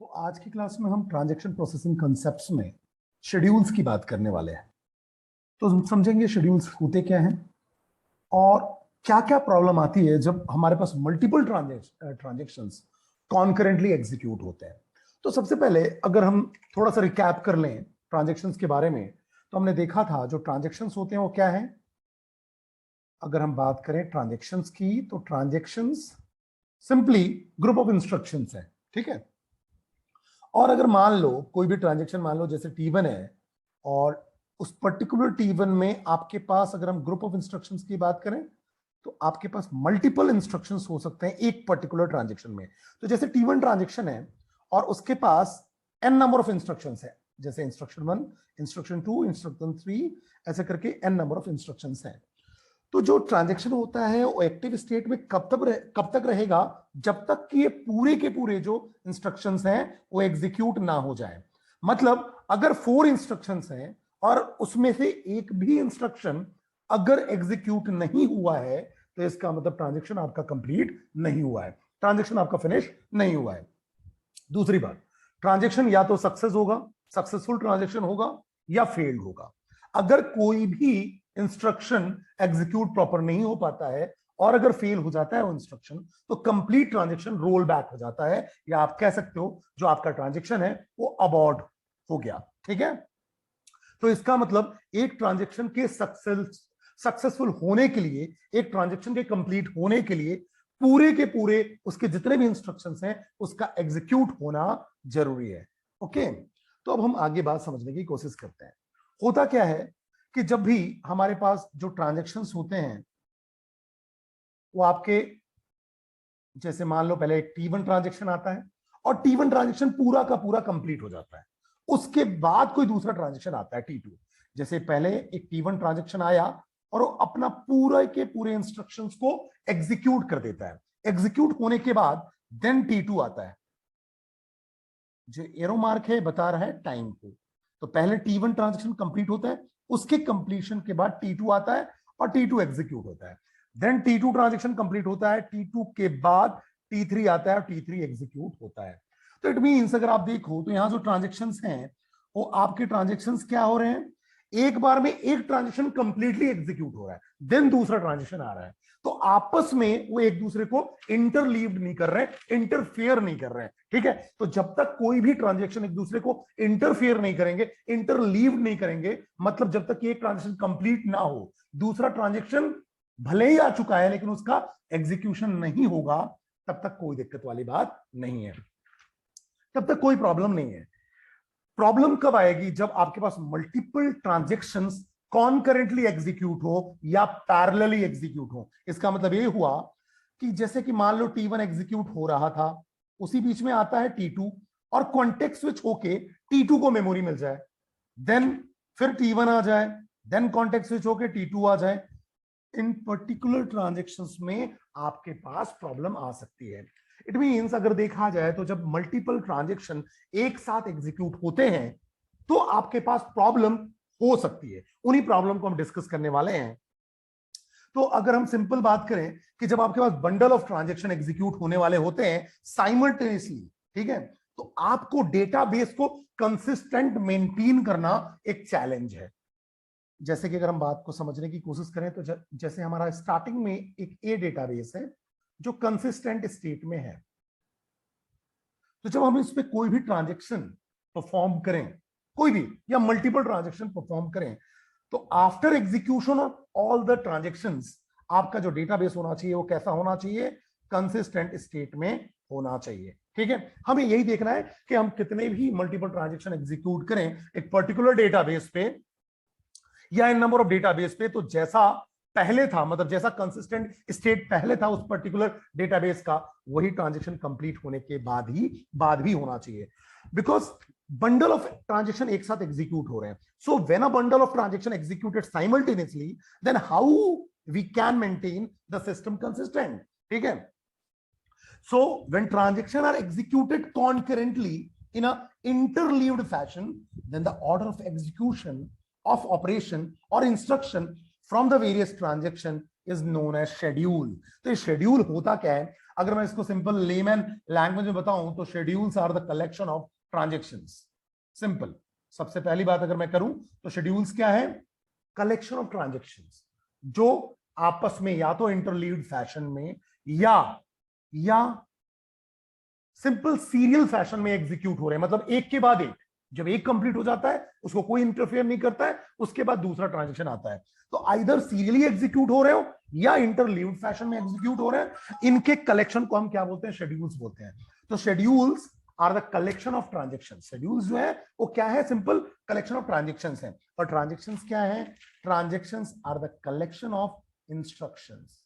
तो आज की क्लास में हम ट्रांजैक्शन प्रोसेसिंग कॉन्सेप्ट्स में शेड्यूल्स की बात करने वाले हैं। तो हम समझेंगे शेड्यूल्स होते क्या हैं और क्या क्या प्रॉब्लम आती है जब हमारे पास मल्टीपल ट्रांजैक्शंस कॉन्करेंटली एग्जीक्यूट होते हैं। तो सबसे पहले अगर हम थोड़ा सा रिकैप कर लें ट्रांजैक्शंस के बारे में, तो हमने देखा था जो ट्रांजैक्शंस होते हैं वो क्या है। अगर हम बात करें ट्रांजैक्शंस की, तो transactions simply group of instructions है, ठीक है। और अगर मान लो कोई भी ट्रांजैक्शन, मान लो जैसे T1 है, और उस पर्टिकुलर T1 में आपके पास, अगर हम ग्रुप ऑफ इंस्ट्रक्शंस की बात करें, तो आपके पास मल्टीपल इंस्ट्रक्शंस हो सकते हैं एक पर्टिकुलर ट्रांजैक्शन में। तो जैसे T1 ट्रांजैक्शन है और उसके पास n नंबर ऑफ इंस्ट्रक्शंस है, जैसे इंस्ट्रक्शन 1, इंस्ट्रक्शन 2, इंस्ट्रक्शन 3, ऐसे करके n नंबर ऑफ इंस्ट्रक्शंस हैं। तो जो ट्रांजैक्शन होता है वो एक्टिव स्टेट में कब तक रहेगा, जब तक कि ये पूरे के पूरे जो इंस्ट्रक्शंस हैं वो एग्जीक्यूट ना हो जाए। मतलब अगर 4 इंस्ट्रक्शंस हैं और उसमें से एक भी इंस्ट्रक्शन अगर एग्जीक्यूट नहीं हुआ है, तो इसका मतलब ट्रांजैक्शन आपका कंप्लीट नहीं हुआ है, ट्रांजैक्शन आपका फिनिश नहीं हुआ है। दूसरी बात, ट्रांजैक्शन या तो सक्सेस होगा, सक्सेसफुल ट्रांजैक्शन होगा, या फेल्ड होगा। अगर कोई भी इंस्ट्रक्शन एग्जीक्यूट प्रॉपर नहीं हो पाता है और अगर फेल हो जाता है वो इंस्ट्रक्शन, तो कंप्लीट ट्रांजैक्शन रोल बैक हो जाता है, या आप कह सकते हो जो आपका ट्रांजैक्शन है वो अबॉर्ट हो गया, ठीक है। तो इसका मतलब एक ट्रांजैक्शन के सक्सेसफुल होने के लिए, एक ट्रांजैक्शन के कंप्लीट होने के लिए पूरे के पूरे उसके जितने भी इंस्ट्रक्शंस हैं उसका एग्जीक्यूट होना जरूरी है। ओके, तो अब हम आगे बात समझने की कोशिश करते हैं। होता क्या है कि जब भी हमारे पास जो ट्रांजैक्शंस होते हैं वो आपके, जैसे मान लो पहले एक T1 ट्रांजैक्शन आता है और T1 ट्रांजैक्शन पूरा का पूरा कंप्लीट हो जाता है, उसके बाद कोई दूसरा ट्रांजैक्शन आता है T2। जैसे पहले एक T1 ट्रांजैक्शन आया और वो अपना पूरा के पूरे इंस्ट्रक्शंस को एग्जीक्यूट कर देता है। एग्जीक्यूट होने के बाद देन T2 आता है। जो एरो मार्क है बता रहा है टाइम को। तो पहले T1 ट्रांजैक्शन कंप्लीट होता है, उसके कंप्लीशन के बाद T2 आता है और T2 एग्जीक्यूट होता है। देन T2 ट्रांजैक्शन कंप्लीट होता है, T2 के बाद T3 आता है और T3 एग्जीक्यूट होता है। तो इट मींस अगर आप देखो तो यहां जो ट्रांजैक्शंस हैं वो आपके ट्रांजैक्शंस क्या हो रहे हैं, एक बार में एक ट्रांजैक्शन कंप्लीटली एग्जीक्यूट हो रहा है, देन दूसरा ट्रांजैक्शन आ रहा है। तो आपस में वो एक दूसरे को इंटरलीव्ड नहीं कर रहे, इंटरफेयर नहीं कर रहे हैं, ठीक है। तो जब तक कोई भी ट्रांजैक्शन एक दूसरे को इंटरफेयर नहीं करेंगे, इंटरलीव नहीं करेंगे, मतलब जब तक एक ट्रांजैक्शन कंप्लीट ना हो, दूसरा ट्रांजैक्शन भले ही आ चुका है लेकिन उसका एग्जीक्यूशन नहीं होगा, तब तक कोई दिक्कत वाली बात नहीं है, तब तक कोई प्रॉब्लम नहीं है। प्रॉब्लम कब आएगी, जब आपके पास मल्टीपल ट्रांजैक्शंस कॉन्करेंटली एग्जीक्यूट हो या पैरेलली एग्जीक्यूट हो। इसका मतलब ये हुआ कि जैसे कि मान लो T1 एग्जीक्यूट हो रहा था, उसी बीच में आता है T2 और कॉन्टेक्स्ट स्विच होके T2 को मेमोरी मिल जाए, देन फिर T1 आ जाए, देन कॉन्टेक्स्ट स्विच होके T2 आ जाए। इन पर्टिकुलर ट्रांजैक्शंस में आपके पास प्रॉब्लम आ सकती है। इट मींस अगर देखा जाए तो जब मल्टीपल ट्रांजैक्शन एक साथ एग्जीक्यूट होते हैं तो आपके पास प्रॉब्लम हो सकती है। उन्हीं प्रॉब्लम को हम डिस्कस करने वाले हैं। तो अगर हम सिंपल बात करें कि जब आपके पास बंडल ऑफ ट्रांजैक्शन एग्जीक्यूट होने वाले होते हैं साइमल्टेनियसली, ठीक है, तो आपको डेटाबेस को कंसिस्टेंट मेंटेन करना एक चैलेंज है। जैसे कि अगर हम बात को समझने की कोशिश करें तो जैसे हमारा स्टार्टिंग में एक ए डेटाबेस है जो कंसिस्टेंट स्टेट में है। तो जब हम इस पे कोई भी ट्रांजैक्शन परफॉर्म करें, कोई भी या मल्टीपल ट्रांजैक्शन परफॉर्म करें, तो after execution of all the transactions आपका जो डेटाबेस होना चाहिए वो कैसा होना चाहिए, कंसिस्टेंट स्टेट में होना चाहिए, ठीक है। हमें यही देखना है कि हम कितने भी मल्टीपल ट्रांजैक्शन एग्जीक्यूट करें एक पर्टिकुलर डेटाबेस पे या इन नंबर ऑफ डेटाबेस पे, तो जैसा पहले था, मतलब जैसा कंसिस्टेंट स्टेट पहले था उस पर्टिकुलर डेटाबेस का, वही ट्रांजैक्शन कंप्लीट होने के बाद भी होना चाहिए। बिकॉज बंडल ऑफ ट्रांजैक्शन एक साथ एग्जीक्यूट हो रहे हैं। So when a bundle of transaction executed simultaneously, then how we can maintain the system consistent, ठीक है। So when transactions are executed concurrently in a interleaved fashion, then the order of execution of operation or instruction from the various transaction is known as schedule. तो ये schedule होता क्या है, अगर मैं इसको सिंपल लेमैन लैंग्वेज में बताऊं तो schedules are the collection of transactions. Simple, सबसे पहली बात अगर मैं करूं तो शेड्यूल्स क्या है? कलेक्शन ऑफ ट्रांजेक्शंस जो आपस में या तो इंटरलीव्ड फैशन में या सिंपल सीरियल फैशन में एग्जीक्यूट हो रहे हैं, मतलब एक के बाद एक। जब एक कंप्लीट हो जाता है उसको कोई इंटरफेयर नहीं करता है, उसके बाद दूसरा ट्रांजेक्शन आता है। तो आइदर सीरियली एग्जीक्यूट हो रहे हो या इंटरलीव्ड फैशन में एग्जीक्यूट हो रहे हैं। इनके कलेक्शन को हम क्या बोलते हैं? शेड्यूल्स बोलते हैं। तो schedules are the collection of transaction. Schedules जो है वो क्या है? सिंपल कलेक्शन ऑफ ट्रांजेक्शंस है। और ट्रांजेक्शंस क्या है? Transactions are the collection of instructions.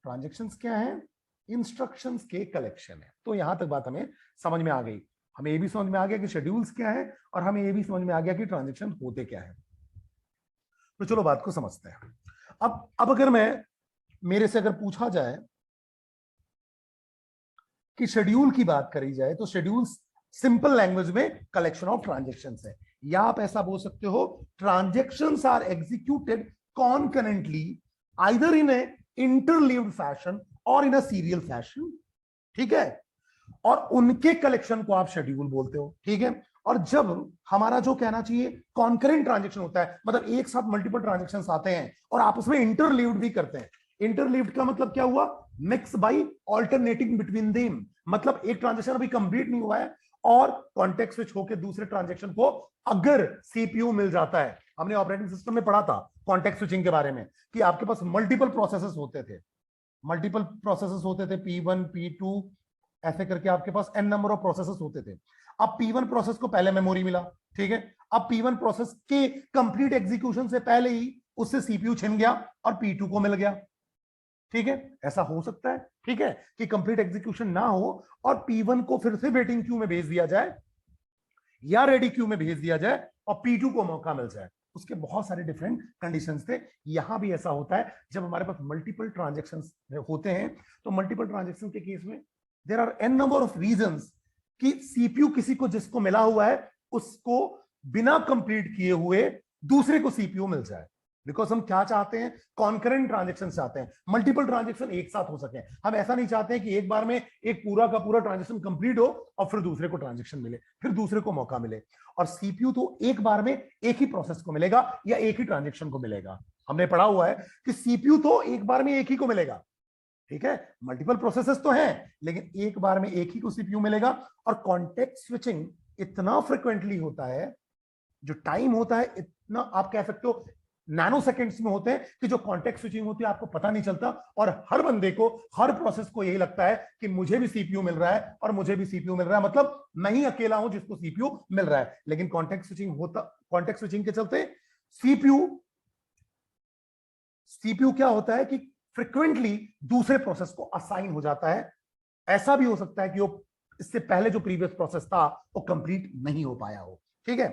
Transactions क्या है? इंस्ट्रक्शंस के कलेक्शन है। तो यहां तक बात हमें समझ में आ गई। हमें ये भी समझ में आ गया कि शेड्यूल्स क्या है, और हमें ये भी समझ में आ गया कि ट्रांजेक्शन होते क्या है। तो चलो बात को समझते हैं। अब अगर मेरे से अगर पूछा जाए कि शेड्यूल की बात करी जाए तो शेड्यूल्स सिंपल लैंग्वेज में कलेक्शन ऑफ ट्रांजेक्शंस है, या आप ऐसा बोल सकते हो transactions are executed concurrently either in a interleaved fashion और इन अ सीरियल फैशन। ठीक है, और उनके कलेक्शन को आप शेड्यूल बोलते हो। ठीक है, और जब हमारा जो कहना चाहिए कॉन्करेंट ट्रांजेक्शन होता है, मतलब एक साथ मल्टीपल ट्रांजेक्शंस आते हैं और आपस में इंटरलीव्ड भी करते हैं। इंटरलीव्ड का मतलब क्या हुआ? Mix by alternating between them, मतलब एक ट्रांजेक्शन अभी कंप्लीट नहीं हुआ है और कॉन्टेक्स्ट स्विच होकर दूसरे ट्रांजेक्शन को अगर सीपीयू मिल जाता है। हमने ऑपरेटिंग सिस्टम में पढ़ा था कॉन्टेक्स्ट स्विचिंग के बारे में कि आपके पास मल्टीपल प्रोसेसेस होते थे, P1 P2 ऐसे करके आपके पास n नंबर ऑफ प्रोसेसेस होते थे। अब P1 प्रोसेस को पहले मेमोरी मिला, ठीक है, अब P1 प्रोसेस के कंप्लीट एग्जीक्यूशन से पहले ही उससे सीपीयू छिन गया और P2 को मिल गया। ठीक है, ऐसा हो सकता है, ठीक है, कि कंप्लीट एग्जीक्यूशन ना हो और P1 को फिर से वेटिंग क्यू में भेज दिया जाए या रेडी क्यू में भेज दिया जाए और P2 को मौका मिल जाए। उसके बहुत सारे डिफरेंट कंडीशंस थे। यहां भी ऐसा होता है जब हमारे पास मल्टीपल ट्रांजैक्शंस होते हैं। तो मल्टीपल ट्रांजैक्शन के केस में there are n number of reasons कि सीपीयू किसी को जिसको मिला हुआ है उसको बिना कंप्लीट किए हुए दूसरे को सीपीयू मिल जाए। बिकॉज हम क्या चाहते हैं? कॉन्करेंट ट्रांजेक्शन चाहते हैं, मल्टीपल ट्रांजेक्शन एक साथ हो सके। हम ऐसा नहीं चाहते हैं कि एक बार में एक पूरा का पूरा ट्रांजेक्शन कंप्लीट हो और फिर दूसरे को ट्रांजेक्शन मिले, फिर दूसरे को मौका मिले। और सीपीयू तो एक बार में एक ही प्रोसेस को मिलेगा या एक ही ट्रांजेक्शन को मिलेगा। हमने पढ़ा हुआ है कि सीपीयू तो एक बार में एक ही को मिलेगा, ठीक है, मल्टीपल प्रोसेसेस तो हैं लेकिन एक बार में एक ही को सीपीयू मिलेगा। और कॉन्टेक्स्ट स्विचिंग इतना फ्रिक्वेंटली होता है, जो टाइम होता है इतना आप कह सकते हो नैनो सेकेंड्स में होते हैं, कि जो कॉन्टेक्स्ट स्विचिंग होती है आपको पता नहीं चलता। और हर बंदे को, हर प्रोसेस को यही लगता है कि मुझे भी सीपीयू मिल रहा है और मुझे भी सीपीयू मिल रहा है, मतलब मैं ही अकेला हूं जिसको सीपीयू मिल रहा है। लेकिन कॉन्टेक्स्ट स्विचिंग के चलते सीपीयू क्या होता है कि फ्रिक्वेंटली दूसरे प्रोसेस को असाइन हो जाता है। ऐसा भी हो सकता है कि वो इससे पहले जो प्रीवियस प्रोसेस था वो कंप्लीट नहीं हो पाया हो। ठीक है,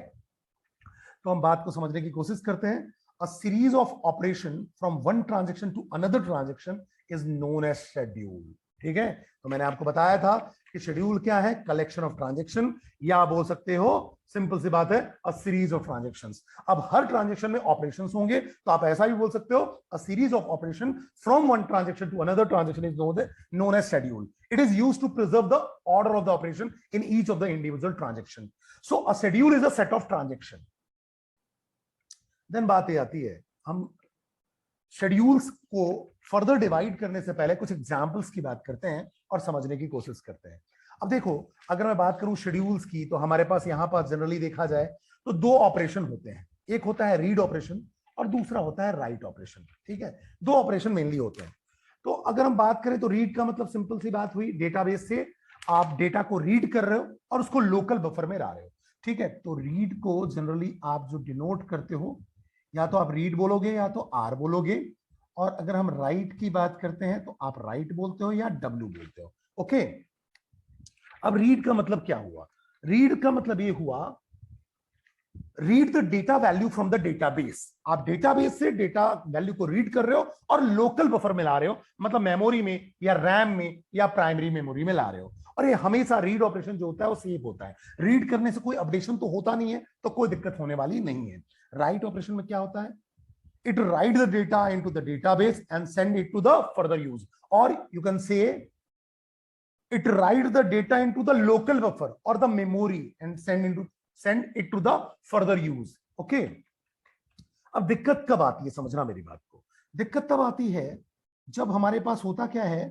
तो हम बात को समझने की कोशिश करते हैं। A series of operation from one transaction to another transaction is known as schedule। ठीक है, तो मैंने आपको बताया था कि शेड्यूल क्या है? कलेक्शन ऑफ ट्रांजेक्शन, या आप बोल सकते हो सिंपल सी बात है अ सीरीज ऑफ ट्रांजेक्शंस। अब हर ट्रांजेक्शन में ऑपरेशंस होंगे, तो आप ऐसा भी बोल सकते हो a series of operation from one transaction to another transaction is known as schedule। It is used to preserve the order of the operation in each of the individual transaction। So a schedule is a set of transaction। Then बात ये आती है, हम schedules को further divide करने से पहले कुछ एग्जांपल्स की बात करते हैं और समझने की कोशिश करते हैं। अब देखो, अगर मैं बात करूं शेड्यूल्स की, तो हमारे पास यहां पर जनरली देखा जाए तो दो ऑपरेशन होते हैं। एक होता है रीड ऑपरेशन और दूसरा होता है राइट ऑपरेशन। ठीक है, दो ऑपरेशन मेनली होते हैं। तो अगर हम बात करें तो रीड का मतलब सिंपल सी बात हुई, डेटाबेस से आप डेटा को रीड कर रहे हो और उसको लोकल बफर में ला रहे हो। ठीक है, तो रीड को जनरली आप जो डिनोट करते हो, या तो आप रीड बोलोगे या तो आर बोलोगे। और अगर हम राइट की बात करते हैं तो आप राइट बोलते हो या डब्ल्यू बोलते हो। ओके, अब रीड का मतलब क्या हुआ? रीड का मतलब ये हुआ, read the data value from the database. आप डेटाबेस से डेटा वैल्यू को रीड कर रहे हो और लोकल बफर में ला रहे हो, मतलब मेमोरी में या रैम में या प्राइमरी मेमोरी में ला रहे हो। और ये हमेशा रीड ऑपरेशन जो होता है वो सेफ होता है। रीड करने से कोई अपडेशन तो होता नहीं है, तो कोई दिक्कत होने वाली नहीं है। राइट ऑपरेशन में क्या होता है? It write the data into the database and send it to the further use, और you can say it write the data into the local buffer or the memory and send it to the further use. Okay, अब दिक्कत कब आती है, समझना मेरी बात को। दिक्कत तब आती है जब हमारे पास होता क्या है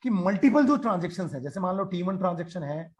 कि मल्टीपल जो ट्रांजेक्शंस है, जैसे मान लो T1 ट्रांजेक्शन है,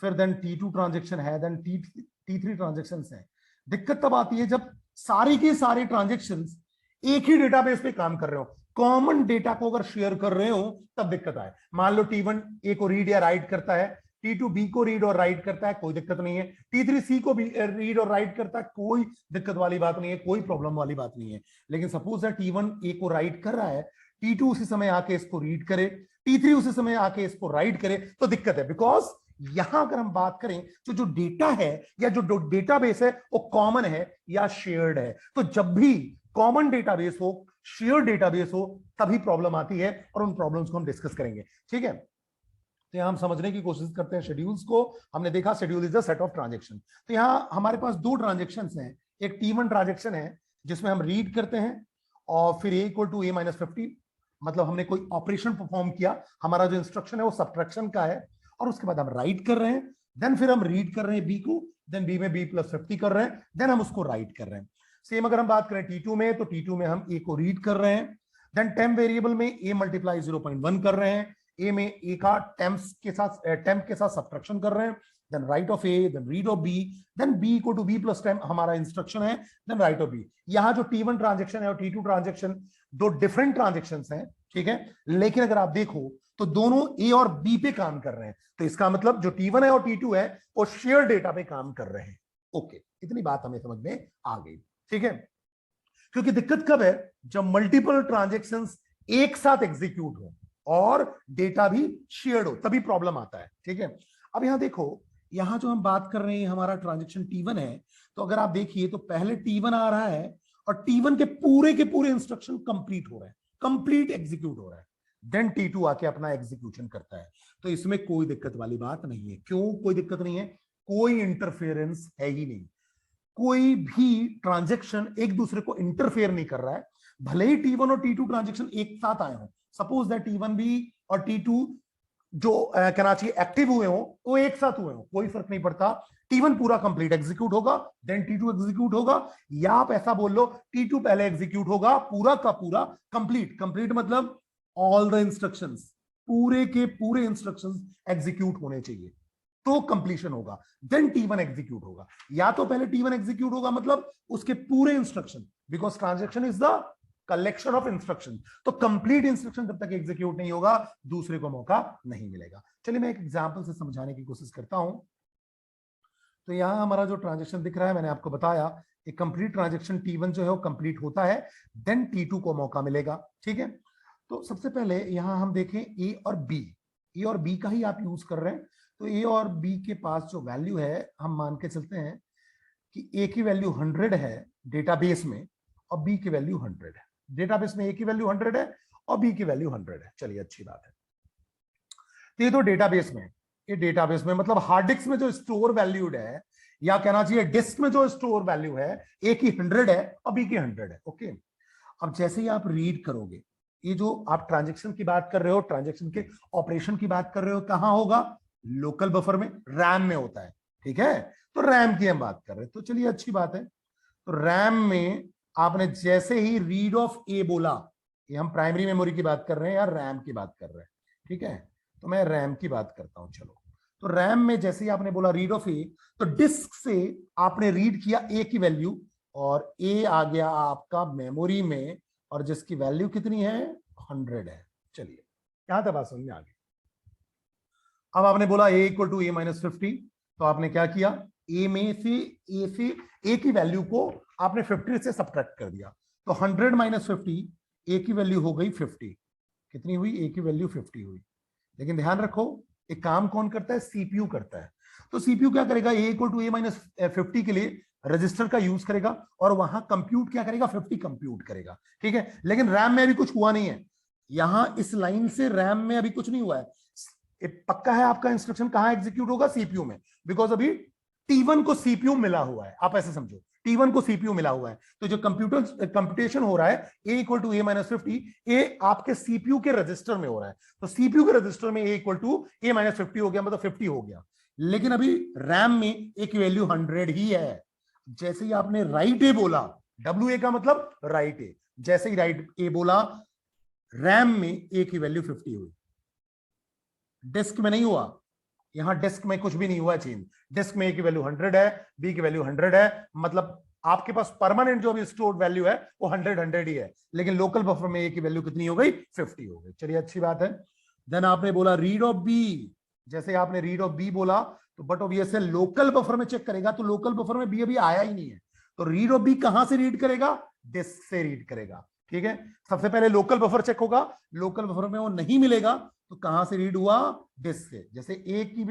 फिर देन T2 ट्रांजेक्शन है, देन T3 ट्रांजेक्शंस है। दिक्कत तब आती है जब सारी के सारे ट्रांजेक्शंस एक ही डेटाबेस पे काम कर रहे हो, कॉमन डेटा को अगर शेयर कर रहे हो तब दिक्कत आए। मान लो T1 A को रीड या राइट करता है, T2 B को रीड और राइट करता है, कोई दिक्कत नहीं है, T3 C को भी रीड और राइट करता है, कोई दिक्कत वाली बात नहीं है, कोई प्रॉब्लम वाली बात नहीं है। लेकिन सपोज है T1 A को राइट कर रहा है, T2 उसी समय आके इसको रीड करे, T3 उसी समय आके इसको राइट करे, तो दिक्कत है। बिकॉज यहां अगर हम बात करें तो जो डेटा है या जो डेटाबेस है वो कॉमन है या शेयर्ड है। तो जब भी कॉमन डेटाबेस हो, शेयर डेटाबेस हो, तभी प्रॉब्लम आती है, और उन प्रॉब्लम्स को हम डिस्कस करेंगे। ठीक है, तो यहां हम समझने की कोशिश करते हैं शेड्यूल्स को। हमने देखा schedule is the set of transaction. तो यहां हमारे पास दो ट्रांजेक्शंस हैं, एक T1 ट्रांजेक्शन है जिसमें हम रीड करते हैं और फिर A = A-50, मतलब हमने कोई ऑपरेशन परफॉर्म किया, हमारा जो इंस्ट्रक्शन है वो सब्ट्रैक्शन का है, और उसके बाद हम राइट कर रहे हैं, देन फिर हम रीड कर रहे हैं B को, देन B में B+50 कर रहे हैं, देन हम उसको राइट कर रहे हैं। सेम अगर हम बात करें T2 में, तो T2 में हम A को रीड कर रहे हैं, देन टेम्प वेरिएबल में A × 0.1 कर रहे हैं, A में A का टेम्प के साथ सब्ट्रैक्शन कर रहे हैं, then write of A, then read of B, then B = B+temp हमारा इंस्ट्रक्शन है, देन राइट ऑफ B। यहां जो T1 ट्रांजेक्शन है और T2 ट्रांजेक्शन दो डिफरेंट ट्रांजेक्शंस हैं, ठीक है, लेकिन अगर आप देखो तो दोनों A और B पे काम कर रहे हैं, तो इसका मतलब जो T1 है और T2 है वो शेयर डेटा पे काम कर रहे हैं। ओके, इतनी बात हमें समझ में आ गई। ठीक है, क्योंकि दिक्कत कब है, जब मल्टीपल ट्रांजेक्शंस एक साथ एग्जीक्यूट हो और डेटा भी शेयर्ड हो, तभी प्रॉब्लम आता है। ठीक है, अब यहां देखो, यहां जो हम बात कर रहे हैं हमारा ट्रांजेक्शन T1 है, तो अगर आप देखिए तो पहले T1 आ रहा है और T1 के पूरे इंस्ट्रक्शन कंप्लीट हो रहे हैं, कंप्लीट एग्जीक्यूट हो रहा है, देन T2 आके अपना एग्जीक्यूशन करता है। तो इसमें कोई दिक्कत वाली बात नहीं है। क्यों कोई दिक्कत नहीं है? कोई इंटरफेरेंस है ही नहीं, कोई भी ट्रांजेक्शन एक दूसरे को इंटरफेयर नहीं कर रहा है। भले ही T1 और T2 ट्रांजेक्शन एक साथ आए हो, सपोज दैट T1 भी और T2 जो कहना चाहिए एक्टिव हुए हो, वो एक साथ हुए हो, कोई फर्क नहीं पड़ता। T1 पूरा कंप्लीट एग्जीक्यूट होगा, देन T2 एग्जीक्यूट होगा, या आप ऐसा बोल लो T2 पहले एग्जीक्यूट होगा पूरा का पूरा कंप्लीट मतलब ऑल द इंस्ट्रक्शंस, पूरे के पूरे इंस्ट्रक्शंस एग्जीक्यूट होने चाहिए, तो कंप्लीशन होगा, देन T1 एग्जीक्यूट होगा। या तो पहले T1 एग्जीक्यूट होगा मतलब उसके पूरे instruction, because transaction is the collection of instruction, तो कंप्लीट इंस्ट्रक्शन जब तक एग्जीक्यूट नहीं होगा दूसरे को मौका नहीं मिलेगा। चलिए मैं एक एग्जांपल से समझाने की कोशिश करता हूं। तो यहां हमारा जो ट्रांजेक्शन दिख रहा है, मैंने आपको बताया एक कंप्लीट ट्रांजेक्शन T1 जो है वो कंप्लीट होता है, देन T2 को मौका मिलेगा। ठीक है, तो सबसे पहले यहां हम देखें A और B का ही आप यूज कर रहे हैं, तो A और B के पास जो वैल्यू है, हम मान के चलते हैं कि A की वैल्यू 100 है डेटाबेस में और B की वैल्यू 100 है। डेटाबेस में A की वैल्यू 100 है और B की वैल्यू 100 है। चलिए अच्छी बात है। तो ये तो डेटाबेस में, ये डेटाबेस में मतलब हार्ड डिस्क में जो स्टोर वैल्यूड है, या कहना चाहिए डिस्क में जो स्टोर वैल्यू है, A की 100 है और B की 100 है। ओके, अब जैसे ही आप रीड करोगे, ये जो आप ट्रांजेक्शन की बात कर रहे हो, ट्रांजेक्शन के ऑपरेशन की बात कर रहे हो, कहां होगा? लोकल बफर में, रैम में होता है। ठीक है, तो रैम की हम बात कर रहे हैं, तो चलिए अच्छी बात है। तो रैम में आपने जैसे ही रीड ऑफ ए बोला, ये हम प्राइमरी मेमोरी की बात कर रहे हैं या रैम की बात कर रहे हैं? ठीक है, तो मैं रैम की बात करता हूं। चलो, तो रैम में जैसे ही आपने बोला रीड ऑफ ए, तो डिस्क से आपने रीड किया ए की वैल्यू, और ए आ गया आपका मेमोरी में, और जिसकी वैल्यू कितनी है? 100 है। चलिए, यहां तक बात समझ में आ गई। अब आपने बोला A = A-50, तो आपने क्या किया? ए की वैल्यू को आपने 50 से सब्ट्रैक्ट कर दिया, तो 100 - 50, A की वैल्यू हो गई 50। कितनी हुई? A की वैल्यू 50 हुई। लेकिन ध्यान रखो, एक काम कौन करता है? CPU करता है। तो CPU क्या करेगा? A = A-50 के लिए रजिस्टर का यूज करेगा, और वहां कंप्यूट क्या करेगा? 50 कंप्यूट करेगा। ठीक है, लेकिन रैम में अभी कुछ हुआ नहीं है। यहां इस लाइन से रैम में अभी कुछ नहीं हुआ है। पक्का है आपका इंस्ट्रक्शन कहां एग्जीक्यूट होगा? CPU में, बिकॉज अभी T1 को CPU मिला हुआ है। आप ऐसे समझो, T1 को CPU मिला हुआ है, तो जो कंप्यूटेशन हो रहा है A equal to A minus 50, A आपके CPU के रजिस्टर में हो रहा है, तो CPU के रजिस्टर में A equal to A minus 50 हो गया, मतलब 50 हो गया। लेकिन अभी रैम में एक वैल्यू 100 ही है। जैसे ही आपने राइट ए बोला, WA का मतलब राइट ए, जैसे ही राइट ए बोला, रैम में ए की वैल्यू 50 हुई। डिस्क में नहीं हुआ, यहां डिस्क में कुछ भी नहीं हुआ चेंज। डिस्क में ए की वैल्यू 100 है, बी की वैल्यू 100 है, मतलब आपके पास परमानेंट जो भी स्टोर्ड वैल्यू है वो 100 ही है, लेकिन लोकल बफर में ए की वैल्यू कितनी हो गई? 50 हो गई। चलिए अच्छी बात है। देन आपने बोला रीड ऑफ बी, जैसे आपने रीड ऑफ बी बोला तो बट ऑब्वियसली लोकल बफर में चेक करेगा, तो लोकल बफर में बी अभी आया ही नहीं है, तो रीड ऑफ बी कहां से रीड करेगा? डिस्क से रीड करेगा। ठीक है, सबसे पहले लोकल बफर चेक होगा, लोकल बफर में वो नहीं मिलेगा तो कहां से रीड हुआ? डिस्क से। जैसे ए की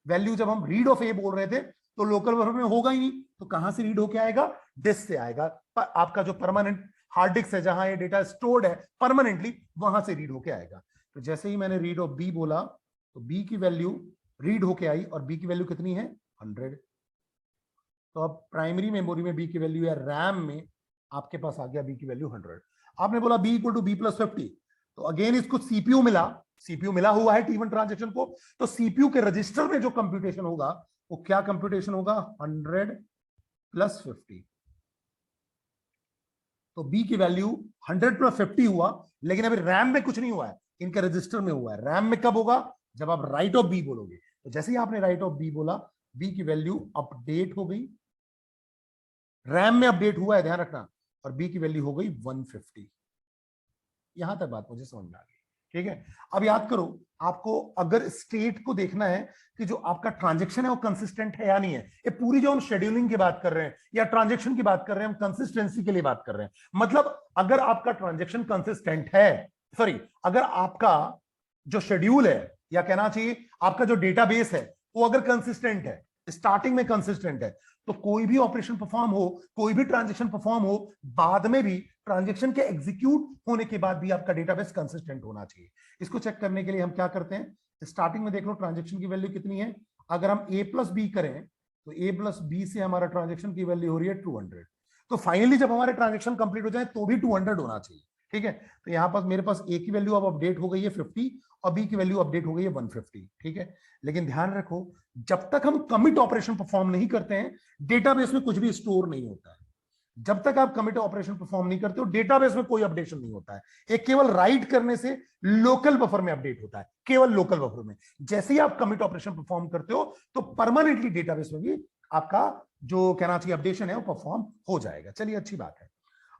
वैल्यू जब हम रीड ऑफ ए बोल रहे थे तो लोकल बफर में होगा ही नहीं, तो कहां से रीड होके आएगा? डिस्क से आएगा। पर आपका जो परमानेंट हार्ड डिस्क है जहां ये डेटा स्टोर्ड है परमानेंटली, वहां से रीड होके आएगा। तो जैसे ही मैंने रीड ऑफ बी बोला तो बी की वैल्यू रीड होके आई, और बी की वैल्यू कितनी है? 100। तो अब प्राइमरी मेमोरी में बी की वैल्यू या रैम में आपके पास आ गया बी की वैल्यू 100। आपने बोला B equal to B plus 50, तो अगेन इसको सीपीयू मिला, सीपीयू मिला हुआ है T1 ट्रांजेक्शन को, तो सीपीयू के रजिस्टर में जो कंप्यूटेशन होगा वो क्या कंप्यूटेशन होगा? 100 प्लस 50। तो बी की वैल्यू 100 प्लस 50 हुआ, लेकिन अभी रैम में कुछ नहीं हुआ है, इनके रजिस्टर में हुआ है। रैम में कब होगा? जब आप राइट ऑफ बी बोलोगे। तो जैसे ही आपने राइट ऑफ बी बोला, बी की वैल्यू अपडेट हो गई, रैम में अपडेट हुआ है, ध्यान रखना, और बी की वैल्यू हो गई 150। यहां तक बात मुझे समझ में आ गई। ठीक है, अब याद करो, आपको अगर स्टेट को देखना है कि जो आपका ट्रांजेक्शन है वो कंसिस्टेंट है या नहीं है। ये पूरी जो हम शेड्यूलिंग की बात कर रहे हैं या ट्रांजेक्शन की बात कर रहे हैं, हम कंसिस्टेंसी के लिए बात कर रहे हैं। मतलब अगर आपका ट्रांजेक्शन कंसिस्टेंट है, सॉरी, अगर आपका जो शेड्यूल है या कहना चाहिए आपका जो डेटाबेस है वो अगर कंसिस्टेंट है, स्टार्टिंग में कंसिस्टेंट है, तो कोई भी ऑपरेशन परफॉर्म हो, कोई भी ट्रांजेक्शन परफॉर्म हो, बाद में भी ट्रांजेक्शन के एग्जीक्यूट होने के बाद भी आपका डेटाबेस कंसिस्टेंट होना चाहिए। इसको चेक करने के लिए हम क्या करते हैं, स्टार्टिंग में देख लो ट्रांजेक्शन की वैल्यू कितनी है। अगर हम ए प्लस बी करें तो ए प्लस बी से हमारा ट्रांजेक्शन की वैल्यू हो रही है 200। तो फाइनली जब हमारे ट्रांजेक्शन कंप्लीट हो जाए तो भी 200 होना चाहिए। ठीक है, तो यहां पर मेरे पास ए की वैल्यू अब अपडेट हो गई है 50 और बी की वैल्यू अपडेट हो गई है 150। ठीक है, लेकिन ध्यान रखो, जब तक हम कमिट ऑपरेशन परफॉर्म नहीं करते हैं डेटाबेस में कुछ भी स्टोर नहीं होता है। जब तक आप कमिट ऑपरेशन परफॉर्म नहीं करते हो डेटाबेस में कोई अपडेशन नहीं होता है। एक केवल राइट करने से लोकल बफर में अपडेट होता है, केवल लोकल बफर में। जैसे ही आप कमिट ऑपरेशन परफॉर्म करते हो तो परमानेंटली डेटाबेस में भी आपका जो कहना चाहिए अपडेशन है वो परफॉर्म हो जाएगा। चलिए अच्छी बात है।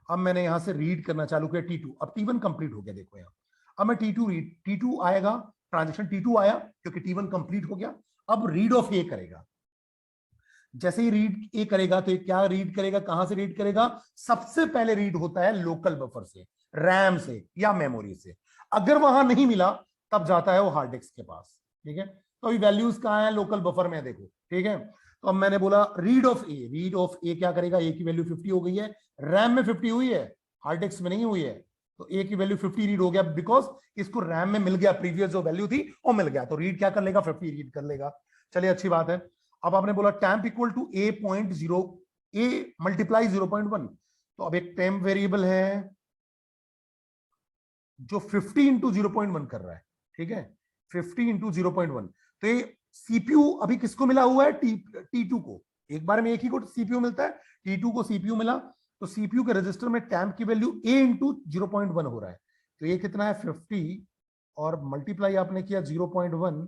अब मैंने यहां से रीड करना चालू किया T2, अब T1 कंप्लीट हो गया। देखो यहां अब मैं T2 रीड, T2 आएगा, ट्रांजेक्शन T2 आया क्योंकि T1 कंप्लीट हो गया। अब रीड ऑफ ए करेगा। जैसे ही रीड ए करेगा तो क्या रीड करेगा? कहां से रीड करेगा? सबसे पहले रीड होता है लोकल बफर से, रैम से या मेमोरी से। अगर वहां नहीं मिला तब जाता है वो हार्ड डिस्क के पास। ठीक है, तो अभी वैल्यूज कहां है? लोकल बफर में देखो। ठीक है, तो अब मैंने बोला read of A, read of A क्या करेगा? ए की वैल्यू 50 हो गई है, रैम में 50 हुई है, हार्ड डिस्क में नहीं हुई है, तो ए की वैल्यू 50 रीड हो गया बिकॉज इसको रैम में मिल गया, प्रीवियस जो वैल्यू थी वो मिल गया, तो रीड क्या कर लेगा? 50 रीड कर लेगा। चलिए अच्छी बात है। अब आपने बोला temp equal to A.0, A multiply 0.1, तो अब एक टेम्प वेरिएबल है जो 50 इंटू 0.1 कर रहा है। ठीक है, 50 इंटू 0.1, तो ये सीपीयू अभी किसको मिला हुआ है? T2 को। एक बार में एक ही को सीपीयू मिलता है, T2 को सीपीयू मिला, तो सीपीयू के रजिस्टर में टेम्प की वैल्यू A इंटू 0.1 हो रहा है। तो ये कितना है? 50, और मल्टीप्लाई आपने किया 0.1,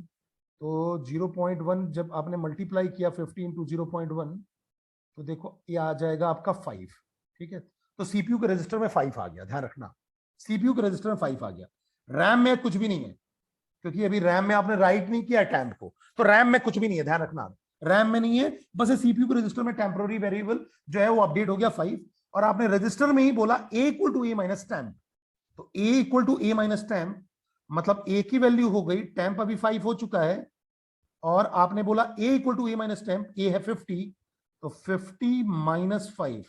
तो 0.1 जब आपने मल्टीप्लाई किया 50 इंटू 0.1, तो देखो ये आ जाएगा आपका 5। ठीक है, तो सीपीयू के रजिस्टर में 5 आ गया, ध्यान रखना, सीपीयू के रजिस्टर में 5 आ गया। रैम में कुछ भी नहीं है क्योंकि अभी रैम में आपने राइट नहीं किया टैम्प को, तो रैम में कुछ भी नहीं है, ध्यान रखना, रैम में नहीं है, बस सीपीयू के रजिस्टर में टेम्पररी वेरिएबल जो है वो अपडेट हो गया 5, और आपने रजिस्टर में ही बोला ए equal to A minus temp, तो A equal to A minus temp मतलब ए की वैल्यू हो गई, टेम्प अभी 5 हो चुका है, और आपने बोला ए equal to A minus temp, A है 50, तो 50 माइनस 5,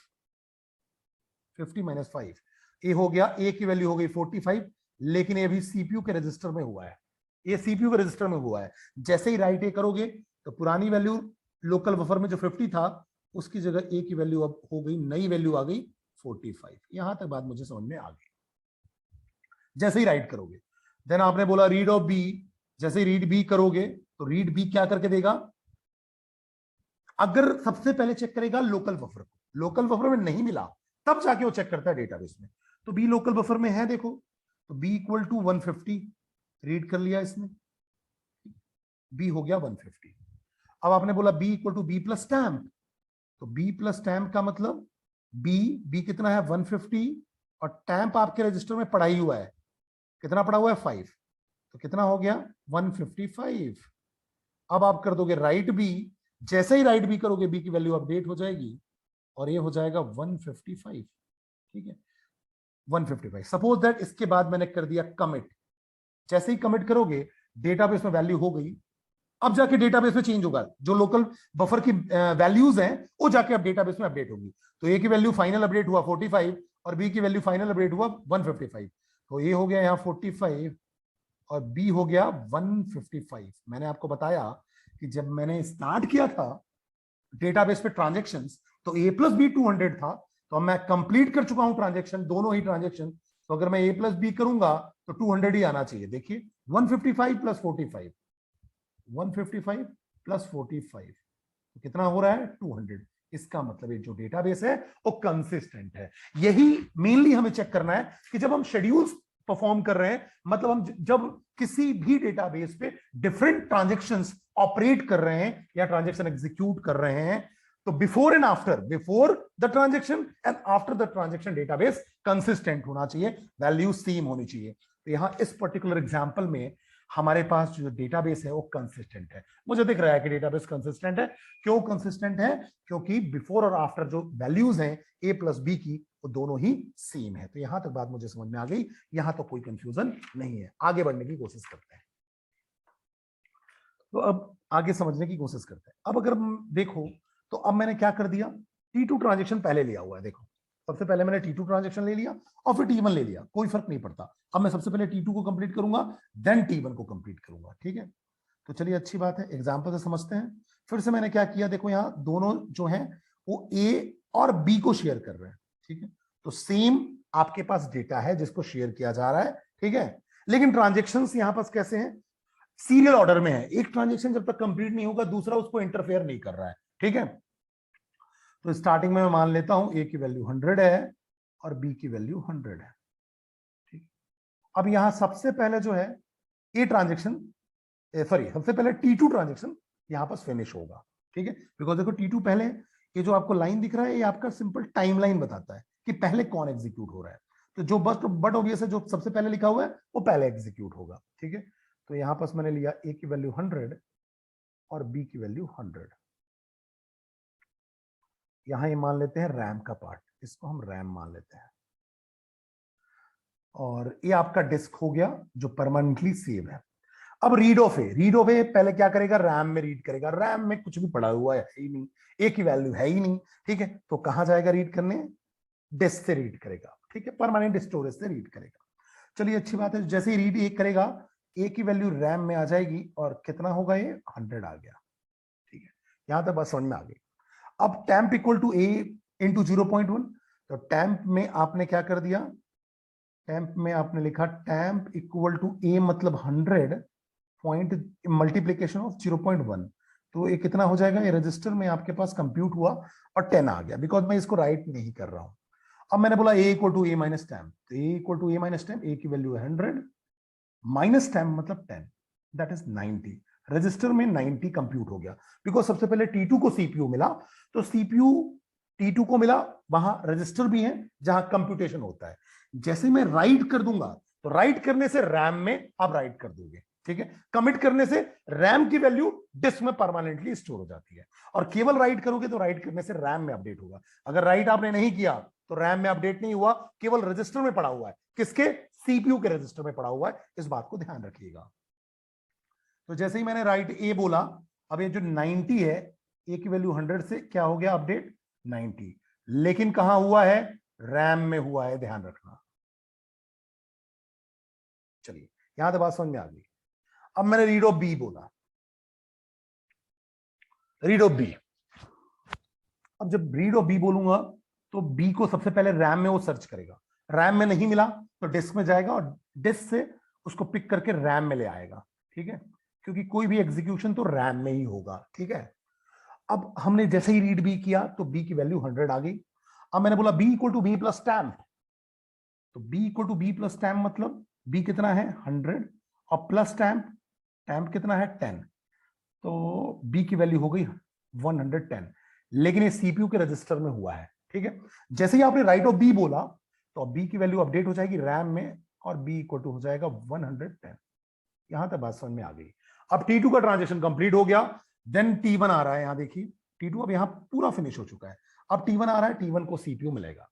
50 माइनस 5, ए हो गया, ए की वैल्यू हो गई 45, लेकिन ये भी सीपीयू के रजिस्टर में हुआ है, ये सीपीयू के रजिस्टर में हुआ है। जैसे ही राइट ए करोगे तो पुरानी वैल्यू लोकल बफर में जो 50 था उसकी जगह ए की वैल्यू अब हो गई, नई वैल्यू आ गई 45। यहां तक बात मुझे समझ में आ गई। जैसे ही राइट करोगे, देन आपने बोला रीड ऑफ बी, जैसे ही रीड बी करोगे तो रीड बी क्या करके देगा, अगर सबसे पहले चेक करेगा लोकल बफर को, लोकल बफर में नहीं मिला तब जाके वो चेक करता है डेटाबेस में। तो बी लोकल बफर में है, देखो तो बी इक्वल टू 150 रीड कर लिया इसने, बी हो गया 150। अब आपने बोला B equal to B plus temp, तो बी प्लस टैम्प का मतलब बी कितना है 150, और टैम्प आपके रजिस्टर में पड़ा ही हुआ है, कितना पड़ा हुआ है 5, तो कितना हो गया 155। अब आप कर दोगे राइट बी, जैसे ही राइट बी करोगे बी की वैल्यू अपडेट हो जाएगी और ये हो जाएगा 155। ठीक है 155। सपोज दैट इसके बाद मैंने कर दिया कमिट, जैसे ही कमिट करोगे डेटाबेस में वैल्यू हो गई, अब जाके डेटाबेस में चेंज होगा, जो लोकल बफर की वैल्यूज हैं वो जाके अब डेटाबेस में अपडेट होगी। तो ए की वैल्यू फाइनल अपडेट हुआ 45 और बी की वैल्यू फाइनल अपडेट हुआ 155। तो ए हो गया यहाँ 45 और बी हो गया 155। मैंने आपको बताया कि जब मैंने स्टार्ट किया था डेटाबेस पे ट्रांजेक्शंस तो ए प्लस बी 200 था, तो मैं कंप्लीट कर चुका हूं ट्रांजेक्शन, दोनों ही ट्रांजेक्शन। तो अगर मैं ए प्लस बी करूंगा तो 200 ही आना चाहिए। देखिए 155 प्लस 45, 155 प्लस 45 तो कितना हो रहा है 200। इसका मतलब ये जो डेटाबेस है वो कंसिस्टेंट है। यही मेनली हमें चेक करना है कि जब हम शेड्यूल्स परफॉर्म कर रहे हैं, मतलब हम जब किसी भी डेटाबेस पे डिफरेंट ट्रांजैक्शंस ऑपरेट कर रहे हैं या ट्रांजैक्शन एग्जीक्यूट कर रहे हैं, तो before and after, before the transaction and after the transaction database consistent होना चाहिए, वैल्यू सेम होनी चाहिए। तो यहां इस पर्टिकुलर एग्जांपल में हमारे पास जो डेटाबेस है वो कंसिस्टेंट है। मुझे दिख रहा है कि डेटाबेस कंसिस्टेंट है। क्यों कंसिस्टेंट है? क्योंकि बिफोर और आफ्टर जो वैल्यूज हैं ए प्लस बी की वो दोनों ही सेम है। तो यहां तक बात मुझे समझ में आ गई, यहां तो कोई कंफ्यूजन नहीं है। आगे बढ़ने की कोशिश करते हैं। तो अब आगे समझने की कोशिश करते हैं। अब अगर देखो तो अब मैंने क्या कर दिया, T2 ट्रांजेक्शन पहले लिया हुआ है। देखो सबसे पहले मैंने T2 ट्रांजेक्शन ले लिया और फिर T1 ले लिया, कोई फर्क नहीं पड़ता। अब मैं सबसे पहले T2 को कंप्लीट करूंगा देन T1 को कंप्लीट करूंगा। ठीक है, तो चलिए अच्छी बात है, एग्जाम्पल से समझते हैं। फिर से मैंने क्या किया, देखो यहाँ दोनों जो हैं वो ए और बी को शेयर कर रहे हैं। ठीक है, तो सेम आपके पास डेटा है जिसको शेयर किया जा रहा है। ठीक है, लेकिन ट्रांजेक्शंस यहां पास कैसे हैं, सीरियल ऑर्डर में है। एक ट्रांजेक्शन जब तक कंप्लीट नहीं होगा दूसरा उसको इंटरफेयर नहीं कर रहा है। ठीक है, तो स्टार्टिंग में मैं मान लेता हूं ए की वैल्यू 100 है और बी की वैल्यू 100 है। ठीक, अब यहां सबसे पहले जो है ए ट्रांजेक्शन, सॉरी सबसे पहले T2 ट्रांजेक्शन यहां पर फिनिश होगा। ठीक है, बिकॉज देखो T2 पहले, ये जो आपको लाइन दिख रहा है ये आपका सिंपल टाइमलाइन बताता है कि पहले कौन एग्जीक्यूट हो रहा है। तो जो बट ऑब्वियस है, जो सबसे पहले लिखा हुआ है वो पहले एग्जीक्यूट होगा। ठीक है, तो यहां पर मैंने लिया ए की वैल्यू 100 और बी की वैल्यू 100। यहां ये मान लेते हैं रैम का पार्ट, इसको हम रैम मान लेते हैं। और ये आपका डिस्क हो गया जो परमानेंटली सेव है। अब read of A, read of A पहले क्या करेगा, रैम में रीड करेगा। रैम में कुछ भी पड़ा हुआ है ही नहीं, ए की वैल्यू है ही नहीं। ठीक है, तो कहां जाएगा रीड करने, डिस्क से रीड करेगा। ठीक है, परमानेंट स्टोरेज से रीड करेगा। चलिए अच्छी बात है, जैसे ही रीड ए करेगा ए की वैल्यू रैम में आ जाएगी और कितना होगा ये 100 आ गया। ठीक है, यहां तक बात समझ में आ गई। अब temp equal to A into 0.1, तो टैम्प में आपने क्या कर दिया, टैम्प में आपने लिखा टैम्प इक्वल टू ए मतलब 100 पॉइंट मल्टीप्लीकेशन ऑफ 0.1। तो ये कितना हो जाएगा, ये रजिस्टर में आपके पास कंप्यूट हुआ और 10 आ गया, बिकॉज मैं इसको राइट नहीं कर रहा हूं। अब मैंने बोला ए equal to A minus temp, तो A equal to A minus temp, A की वैल्यू है 100 माइनस टैम्प मतलब 10, दैट इज 90। रजिस्टर में 90 कंप्यूट हो गया, बिकॉज सबसे पहले T2 को सीपीयू मिला, तो सीपीयू T2 को मिला, वहां रजिस्टर भी है जहां कंप्यूटेशन होता है। जैसे मैं राइट कर दूंगा तो राइट करने से रैम में आप राइट कर दोगे। ठीक है, कमिट करने से रैम की वैल्यू डिस्क में परमानेंटली स्टोर हो जाती है, और केवल राइट करोगे तो राइट करने से रैम में अपडेट होगा। अगर राइट आपने नहीं किया तो रैम में अपडेट नहीं हुआ, केवल रजिस्टर में पड़ा हुआ है। किसके, सीपीयू के रजिस्टर में पड़ा हुआ है, इस बात को ध्यान रखिएगा। तो जैसे ही मैंने राइट ए बोला, अब ये जो 90 है, ए की वैल्यू 100 से क्या हो गया अपडेट 90, लेकिन कहां हुआ है, रैम में हुआ है, ध्यान रखना। चलिए यहां तो बात समझ में आ गई। अब मैंने रीड ऑफ बी बोला, रीड ऑफ बी, अब जब रीड ऑफ बी बोलूंगा तो बी को सबसे पहले रैम में वो सर्च करेगा, रैम में नहीं मिला तो डिस्क में जाएगा और डिस्क से उसको पिक करके रैम में ले आएगा, ठीक है, क्योंकि कोई भी एग्जीक्यूशन तो रैम में ही होगा, ठीक है। अब हमने जैसे ही रीड बी किया तो बी की वैल्यू 100 आ गई। अब मैंने बोला B equal to B plus temp, तो b equal to B plus temp मतलब बी कितना है 100 और प्लस टैम्प, टैम्प कितना है 10, तो बी की वैल्यू हो गई 110, लेकिन ये सीपीयू के रजिस्टर में हुआ है, ठीक है। जैसे ही आपने राइट ऑफ बी बोला तो बी की वैल्यू अपडेट हो जाएगी रैम में और बी इक्वल टू हो जाएगा 110। यहां तक बात समझ में आ गई। अब T2 का ट्रांजेक्शन कंप्लीट हो गया, देन T1 आ रहा है, यहां देखिए T2 अब यहां पूरा फिनिश हो चुका है। अब T1 आ रहा है, T1 को सीपीयू मिलेगा,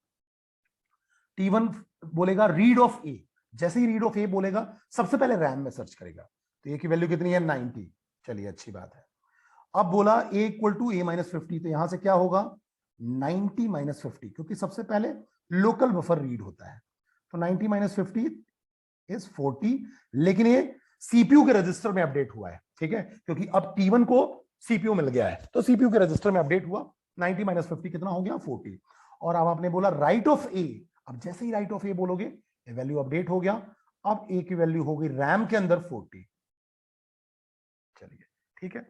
T1 बोलेगा रीड ऑफ ए, जैसे ही रीड ऑफ ए बोलेगा सबसे पहले रैम में सर्च करेगा, तो ए की वैल्यू कितनी है 90, चलिए अच्छी बात है। अब बोला ए इक्वल टू ए माइनस 50, तो यहां से क्या होगा 90 माइनस 50, क्योंकि सबसे पहले लोकल बफर रीड होता है, तो 90 माइनस 50 इज 40, लेकिन ये सीपीयू के रजिस्टर में अपडेट हुआ है, ठीक है, क्योंकि अब T1 को सीपीयू मिल गया है, तो सीपीयू के रजिस्टर में अपडेट हुआ, 90 माइनस 50 कितना हो गया 40। और अब आपने बोला राइट ऑफ ए, अब जैसे ही राइट ऑफ ए बोलोगे वैल्यू अपडेट हो गया, अब ए की वैल्यू हो गई रैम के अंदर 40, चलिए ठीक है।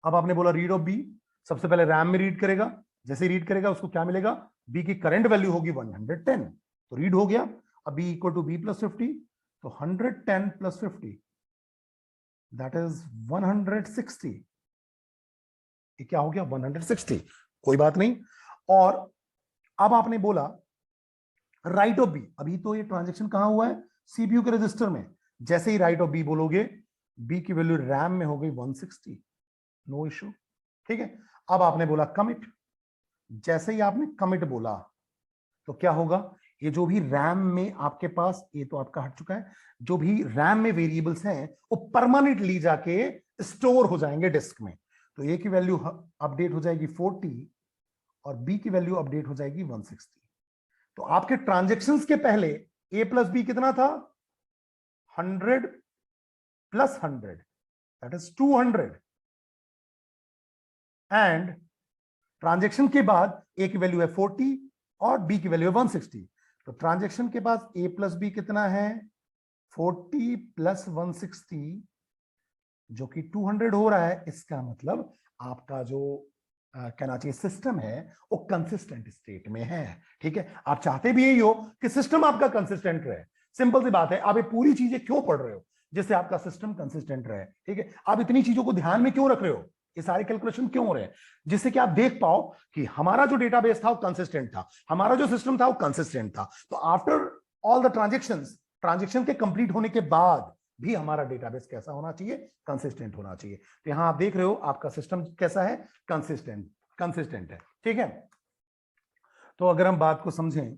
अब आपने बोला रीड ऑफ बी, सबसे पहले रैम में रीड करेगा, जैसे ही रीड करेगा उसको क्या मिलेगा, बी की करंट वैल्यू होगी 110, तो रीड हो गया। अब B equal to B plus 50, तो 110 प्लस 50 दैट इज 160, ये क्या हो गया 160, कोई बात नहीं। और अब आपने बोला राइट ऑफ बी, अभी तो ये ट्रांजेक्शन कहां हुआ है सीपीयू के रजिस्टर में, जैसे ही राइट ऑफ बी बोलोगे बी की वैल्यू रैम में हो गई 160, नो इश्यू, ठीक है। अब आपने बोला कमिट, जैसे ही आपने कमिट बोला तो क्या होगा, ये जो भी रैम में आपके पास, ये तो आपका हट चुका है, जो भी रैम में वेरिएबल्स हैं वो परमानेंटली जाके स्टोर हो जाएंगे डिस्क में, तो ए की वैल्यू अपडेट हो जाएगी 40 और बी की वैल्यू अपडेट हो जाएगी 160। तो आपके ट्रांजेक्शंस के पहले ए प्लस बी कितना था 100 plus 100 that is 200, and transaction के बाद ए की वैल्यू है 40 और बी की वैल्यू है 160, तो ट्रांजेक्शन के बाद ए प्लस बी कितना है 40 प्लस 160 जो कि 200 हो रहा है, इसका मतलब आपका जो कहना चाहिए सिस्टम है वो कंसिस्टेंट स्टेट में है, ठीक है। आप चाहते भी यही हो कि सिस्टम आपका कंसिस्टेंट रहे, सिंपल सी बात है, आप ये पूरी चीजें क्यों पढ़ रहे हो जिससे आपका सिस्टम कंसिस्टेंट रहे, ठीक है। आप इतनी चीजों को ध्यान में क्यों रख रहे हो, ये सारे कैलकुलेशन क्यों हो रहे हैं, जिससे कि आप देख पाओ कि हमारा जो डेटाबेस था वो कंसिस्टेंट था, हमारा जो सिस्टम था वो कंसिस्टेंट था, तो आफ्टर ऑल द ट्रांजेक्शन के कंप्लीट होने के बाद भी हमारा डेटाबेस कैसा होना चाहिए, कंसिस्टेंट होना चाहिए। तो यहां आप देख रहे हो आपका सिस्टम कैसा है, कंसिस्टेंट है, ठीक है। तो अगर हम बात को समझें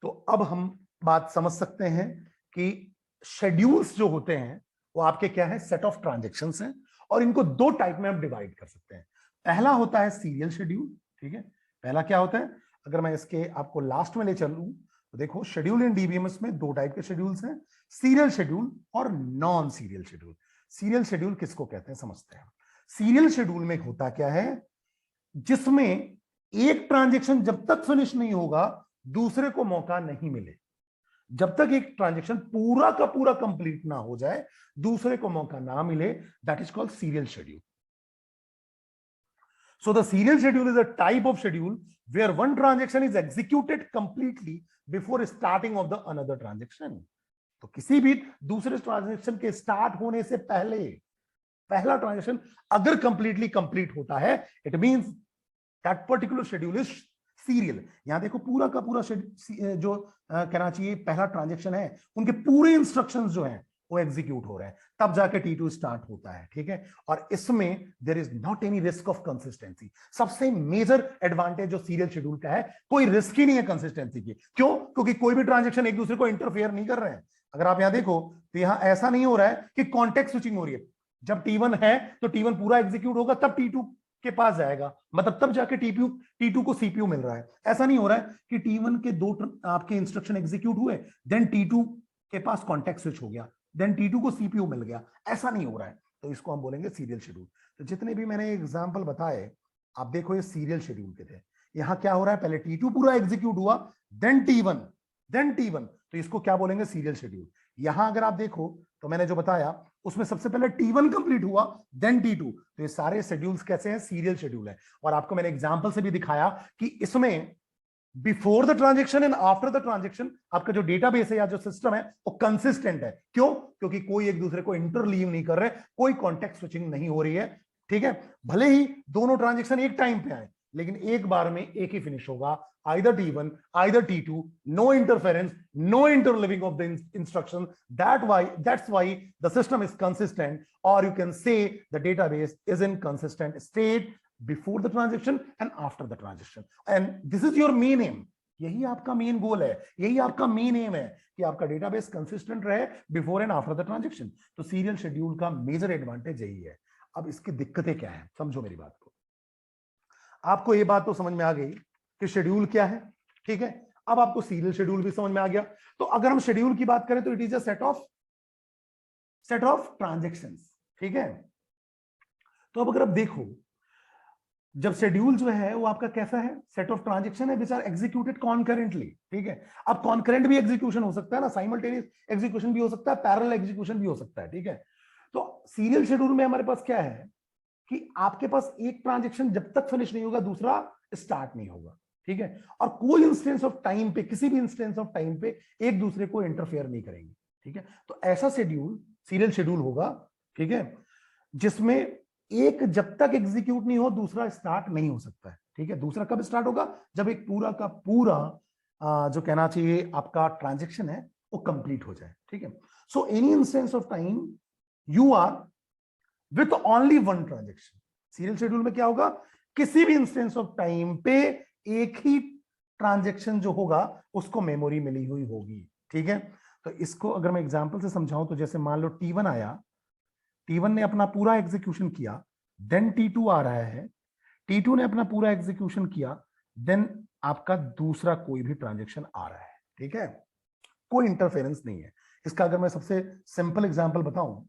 तो अब हम बात समझ सकते हैं कि शेड्यूल्स जो होते हैं वो आपके क्या है, सेट ऑफ ट्रांजेक्शंस हैं, और इनको दो टाइप में हम डिवाइड कर सकते हैं। पहला होता है सीरियल शेड्यूल, ठीक है, पहला क्या होता है, अगर मैं इसके आपको लास्ट में ले चलूं तो देखो शेड्यूल इन डीबीएमएस में दो टाइप के शेड्यूल्स हैं, सीरियल शेड्यूल और non serial schedule. Serial schedule किसको कहते हैं समझते हैं। सीरियल शेड्यूल में होता क्या है, जिसमें एक ट्रांजेक्शन जब तक फिनिश नहीं होगा दूसरे को मौका नहीं मिले, जब तक एक ट्रांजेक्शन पूरा का पूरा कंप्लीट ना हो जाए दूसरे को मौका ना मिले, that is called serial schedule. So the serial schedule is a type of schedule where one transaction is executed completely before starting of the another transaction. तो किसी भी दूसरे ट्रांजेक्शन के स्टार्ट होने से पहले पहला ट्रांजेक्शन अगर कंप्लीटली कंप्लीट होता है, it means that particular schedule is serial. यहां देखो पूरा का पूरा जो कहना चाहिए पहला ट्रांजेक्शन है उनके पूरे इंस्ट्रक्शंस जो हैं वो एग्जीक्यूट हो रहे हैं, तब जाके T2 स्टार्ट होता है, ठीक है। और इसमें there is not any risk of consistency. सबसे मेजर एडवांटेज जो सीरियल शेड्यूल का है, कोई रिस्क ही नहीं है कंसिस्टेंसी की। क्यों? क्योंकि कोई भी ट्रांजेक्शन एक दूसरे को इंटरफेयर नहीं कर रहे हैं। अगर आप यहां देखो तो यहां ऐसा नहीं हो रहा है कि कॉन्टेक्स्ट स्विचिंग हो रही है, जब T1 है तो T1 पूरा एग्जीक्यूट होगा तब T2 के पास जाएगा, मतलब तब जाके T2 को सीपीयू मिल रहा है। ऐसा नहीं हो रहा है कि T1 के दो आपके इंस्ट्रक्शन एग्जीक्यूट हुए, देन T2 के पास कॉन्टेक्स्ट स्विच हो गया, देन T2 को सीपीयू मिल गया, ऐसा नहीं हो रहा है। तो इसको हम बोलेंगे सीरियल शेड्यूल। तो जितने भी मैंने एग्जांपल बताए आप देखो ये सीरियल शेड्यूल के थे, यहां क्या हो रहा है, पहले T2 पूरा एग्जीक्यूट हुआ, देन T1, तो इसको क्या बोलेंगे, सीरियल शेड्यूल। यहां अगर आप देखो तो मैंने जो बताया उसमें सबसे पहले T1 कंप्लीट हुआ, देन T2, तो ये सारे शेड्यूल्स कैसे हैं, सीरियल शेड्यूल है। और आपको मैंने एग्जांपल से भी दिखाया कि इसमें before the transaction and after the transaction आपका जो डेटाबेस है या जो सिस्टम है वो कंसिस्टेंट है। क्यों? क्योंकि कोई एक दूसरे को इंटरलीव नहीं कर रहे, कोई कॉन्टेक्ट स्विचिंग नहीं हो रही है, ठीक है। भले ही दोनों ट्रांजेक्शन एक टाइम पे आए, लेकिन एक बार में एक ही फिनिश होगा, either T1 either T2, no interference, no interleaving of the instruction. That's why the system is consistent, or you can say the database is in consistent state before the transaction and after the transaction. And this is your main aim. यही आपका main goal है, यही आपका main M है कि आपका database consistent रहे before and after the transaction. तो सीरियल शेड्यूल का मेजर एडवांटेज यही है। अब इसकी दिक्कतें क्या है, समझो मेरी बात को। आपको ये बात तो समझ में आ गई कि शेड्यूल क्या है, ठीक है। अब आपको सीरियल शेड्यूल भी समझ में आ गया। तो अगर हम शेड्यूल की बात करें तो it is a set of transactions, ठीक है। तो अब अगर आप देखो, जब शेड्यूल जो है वो आपका कैसा है, सेट ऑफ ट्रांजैक्शन है विच आर एग्जीक्यूटेड कॉन्करेंटली, ठीक है। अब कॉन्करेंट भी एग्जीक्यूशन हो सकता है ना, साइमल्टेनियस एग्जीक्यूशन भी हो सकता है, पैरेलल एग्जीक्यूशन भी हो सकता है, ठीक है। तो सीरियल शेड्यूल में हमारे पास क्या है कि आपके पास एक ट्रांजैक्शन जब तक फिनिश नहीं होगा दूसरा स्टार्ट नहीं होगा, ठीक है। और कोई इंस्टेंस ऑफ टाइम पे, किसी भी इंस्टेंस ऑफ टाइम पे एक दूसरे को इंटरफेयर नहीं करेंगे, ठीक है। तो ऐसा शेड्यूल सीरियल शेड्यूल होगा, ठीक है, जिसमें एक जब तक एग्जीक्यूट नहीं हो दूसरा स्टार्ट नहीं हो सकता है, ठीक है। दूसरा कब स्टार्ट होगा, जब एक पूरा का पूरा जो कहना चाहिए आपका ट्रांजैक्शन है वो कंप्लीट हो जाए, ठीक है। So any instance of time you are with only one transaction. Serial schedule में क्या होगा, किसी भी इंस्टेंस ऑफ टाइम पे एक ही ट्रांजैक्शन जो होगा उसको मेमोरी मिली हुई होगी, ठीक है। तो इसको अगर मैं एग्जांपल से समझाऊं तो जैसे मान लो T1 आया, T1 ने अपना पूरा एग्जीक्यूशन किया, देन T2 आ रहा है, T2 ने अपना पूरा एग्जीक्यूशन किया, देन आपका दूसरा कोई भी ट्रांजैक्शन आ रहा है, ठीक है। कोई इंटरफेरेंस नहीं है। इसका अगर मैं सबसे सिंपल एग्जांपल बताऊं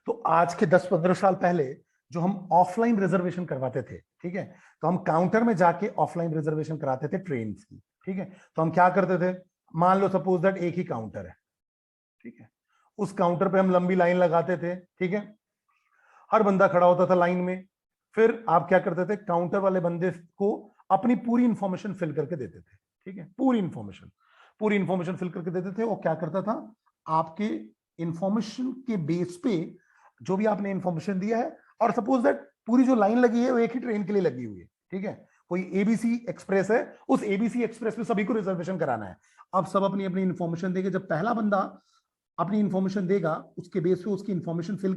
तो आज के 10-15 साल पहले जो हम ऑफलाइन रिजर्वेशन करवाते थे, ठीक है, तो हम काउंटर में जाके ऑफलाइन रिजर्वेशन कराते थे ट्रेन की, ठीक है। तो हम क्या करते थे, मान लो सपोज दैट एक ही काउंटर है, ठीक है, उस काउंटर पे हम लंबी लाइन लगाते थे, ठीक है, हर बंदा खड़ा होता था लाइन में, फिर आप क्या करते थे, काउंटर वाले बंदे को अपनी पूरी इंफॉर्मेशन फिल करके देते थे, ठीक है, पूरी इंफॉर्मेशन फिल करके देते थे। वो क्या करता था, आपके इंफॉर्मेशन के बेस पे जो भी आपने इंफॉर्मेशन दिया है, और सपोज दैट पूरी जो लाइन लगी है वो एक ही ट्रेन के लिए लगी हुई है, ठीक है, कोई एबीसी एक्सप्रेस है, उस एबीसी एक्सप्रेस में सभी को रिजर्वेशन कराना है। अब सब अपनी अपनी इंफॉर्मेशन देंगे, जब पहला बंदा अपनी इंफॉर्मेशन देगा उसके बेस पे उसकी इंफॉर्मेशन फिल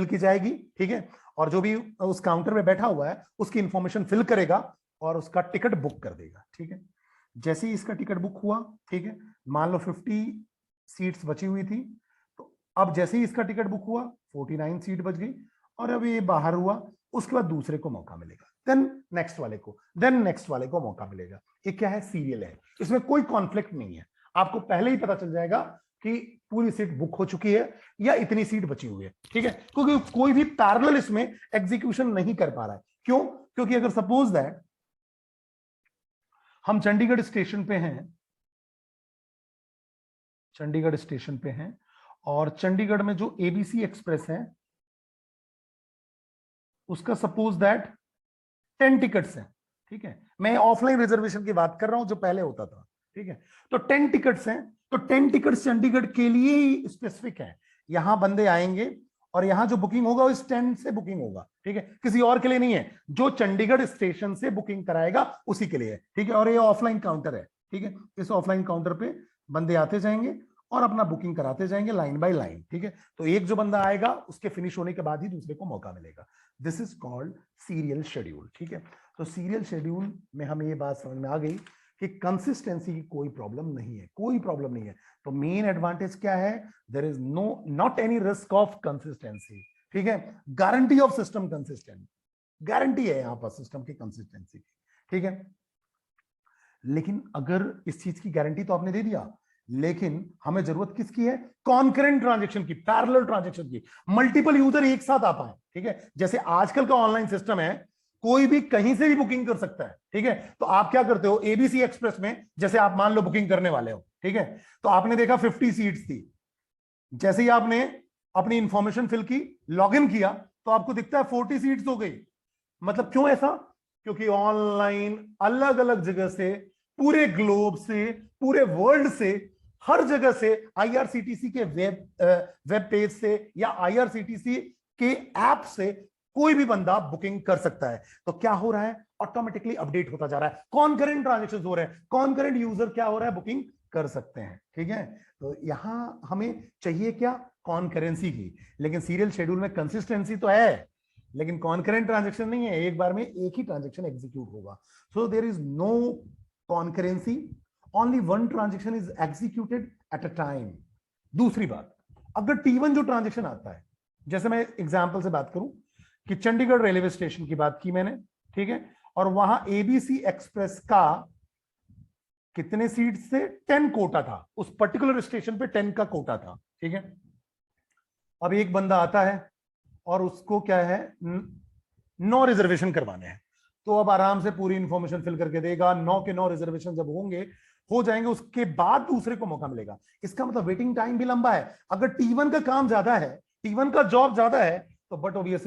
की जाएगी, ठीक है, और जो भी उस काउंटर में बैठा हुआ है उसकी इंफॉर्मेशन फिल करेगा और उसका टिकट बुक कर देगा, ठीक है। जैसे ही इसका टिकट बुक हुआ, ठीक है, मान लो 50 सीट्स बची हुई थी, तो अब जैसे ही इसका टिकट बुक हुआ 49 सीट बच गई, और अब ये बाहर हुआ, उसके बाद दूसरे को मौका मिलेगा, देन नेक्स्ट वाले को मौका मिलेगा। ये क्या है, सीरियल है, इसमें कोई कॉन्फ्लिक्ट नहीं है। आपको पहले ही पता चल जाएगा कि पूरी सीट बुक हो चुकी है या इतनी सीट बची हुई है, ठीक है, क्योंकि कोई भी पैरेलल इसमें एग्जीक्यूशन नहीं कर पा रहा है। क्यों? क्योंकि अगर सपोज दैट हम चंडीगढ़ स्टेशन पे हैं और चंडीगढ़ में जो एबीसी एक्सप्रेस है उसका सपोज दैट 10 टिकट्स हैं, ठीक है, मैं ऑफलाइन रिजर्वेशन की बात कर रहा हूं जो पहले होता था, ठीक है। तो 10 टिकट्स हैं, तो 10 टिकट्स चंडीगढ़ के लिए ही स्पेसिफिक है। यहां बंदे आएंगे और यहां जो बुकिंग होगा वो स्टैंड से बुकिंग होगा, ठीक है, किसी और के लिए नहीं है। जो चंडीगढ़ स्टेशन से बुकिंग कराएगा उसी के लिए है, ठीक है। और ये ऑफलाइन काउंटर है, ठीक है, इस ऑफलाइन काउंटर पे बंदे आते जाएंगे और अपना बुकिंग कराते जाएंगे लाइन बाय लाइन, ठीक है। तो एक जो बंदा आएगा उसके फिनिश होने के बाद ही दूसरे को मौका मिलेगा। This is called serial schedule, ठीक है। तो सीरियल शेड्यूल में हमें ये बात समझ में आ गई कि कंसिस्टेंसी की कोई प्रॉब्लम नहीं है। तो मेन एडवांटेज क्या है, there is not any risk of consistency, ठीक है, guarantee of system consistent, guarantee है यहां पर सिस्टम की कंसिस्टेंसी की, ठीक है। लेकिन अगर इस चीज की गारंटी तो आपने दे दिया, लेकिन हमें जरूरत किसकी है, कॉन्करेंट ट्रांजैक्शन की, पैरेलल ट्रांजैक्शन की, मल्टीपल यूजर एक साथ आ पाए, ठीक है। जैसे आजकल का ऑनलाइन सिस्टम है कोई भी कहीं से भी बुकिंग कर सकता है, ठीक है। तो आप क्या करते हो, एबीसी एक्सप्रेस में जैसे आप मान लो बुकिंग करने वाले हो, ठीक है, तो आपने देखा 50 सीट्स थी, जैसे ही आपने अपनी इंफॉर्मेशन फिल की, लॉगिन किया, तो आपको दिखता है 40 सीट्स हो गई। मतलब क्यों ऐसा? क्योंकि ऑनलाइन अलग अलग जगह से, पूरे ग्लोब से, पूरे वर्ल्ड से, हर जगह से आईआरसीटीसी के वेब पेज से या आईआरसीटीसी के ऐप से कोई भी बंदा बुकिंग कर सकता है। तो क्या हो रहा है, ऑटोमेटिकली अपडेट होता जा रहा है, कॉन्करेंट ट्रांजेक्शन हो रहे हैं, कॉन्करेंट यूजर क्या हो रहा है, बुकिंग कर सकते हैं, ठीक है। तो यहां हमें चाहिए क्या, कॉन्करेंसी की। लेकिन सीरियल शेड्यूल में कंसिस्टेंसी तो है, लेकिन कॉन्करेंट ट्रांजेक्शन नहीं है, एक बार में एक ही ट्रांजेक्शन एग्जीक्यूट होगा। So there is no concurrency, only one transaction is executed at a time. दूसरी बात, अगर T1 जो ट्रांजेक्शन आता है, जैसे मैं एग्जांपल से बात करूं कि चंडीगढ़ रेलवे स्टेशन की बात की मैंने, ठीक है, और वहां एबीसी एक्सप्रेस का कितने सीट से 10 कोटा था, उस पर्टिकुलर स्टेशन पे 10 का कोटा था, ठीक है। अब एक बंदा आता है और उसको क्या है, 9 रिजर्वेशन करवाने हैं, तो अब आराम से पूरी इंफॉर्मेशन फिल करके देगा, 9 के 9 रिजर्वेशन जब हो जाएंगे, उसके बाद दूसरे को मौका मिलेगा। इसका मतलब वेटिंग टाइम भी लंबा है। अगर T1 का काम ज्यादा है, T1 का जॉब ज्यादा है, तो बट ऑब्वियस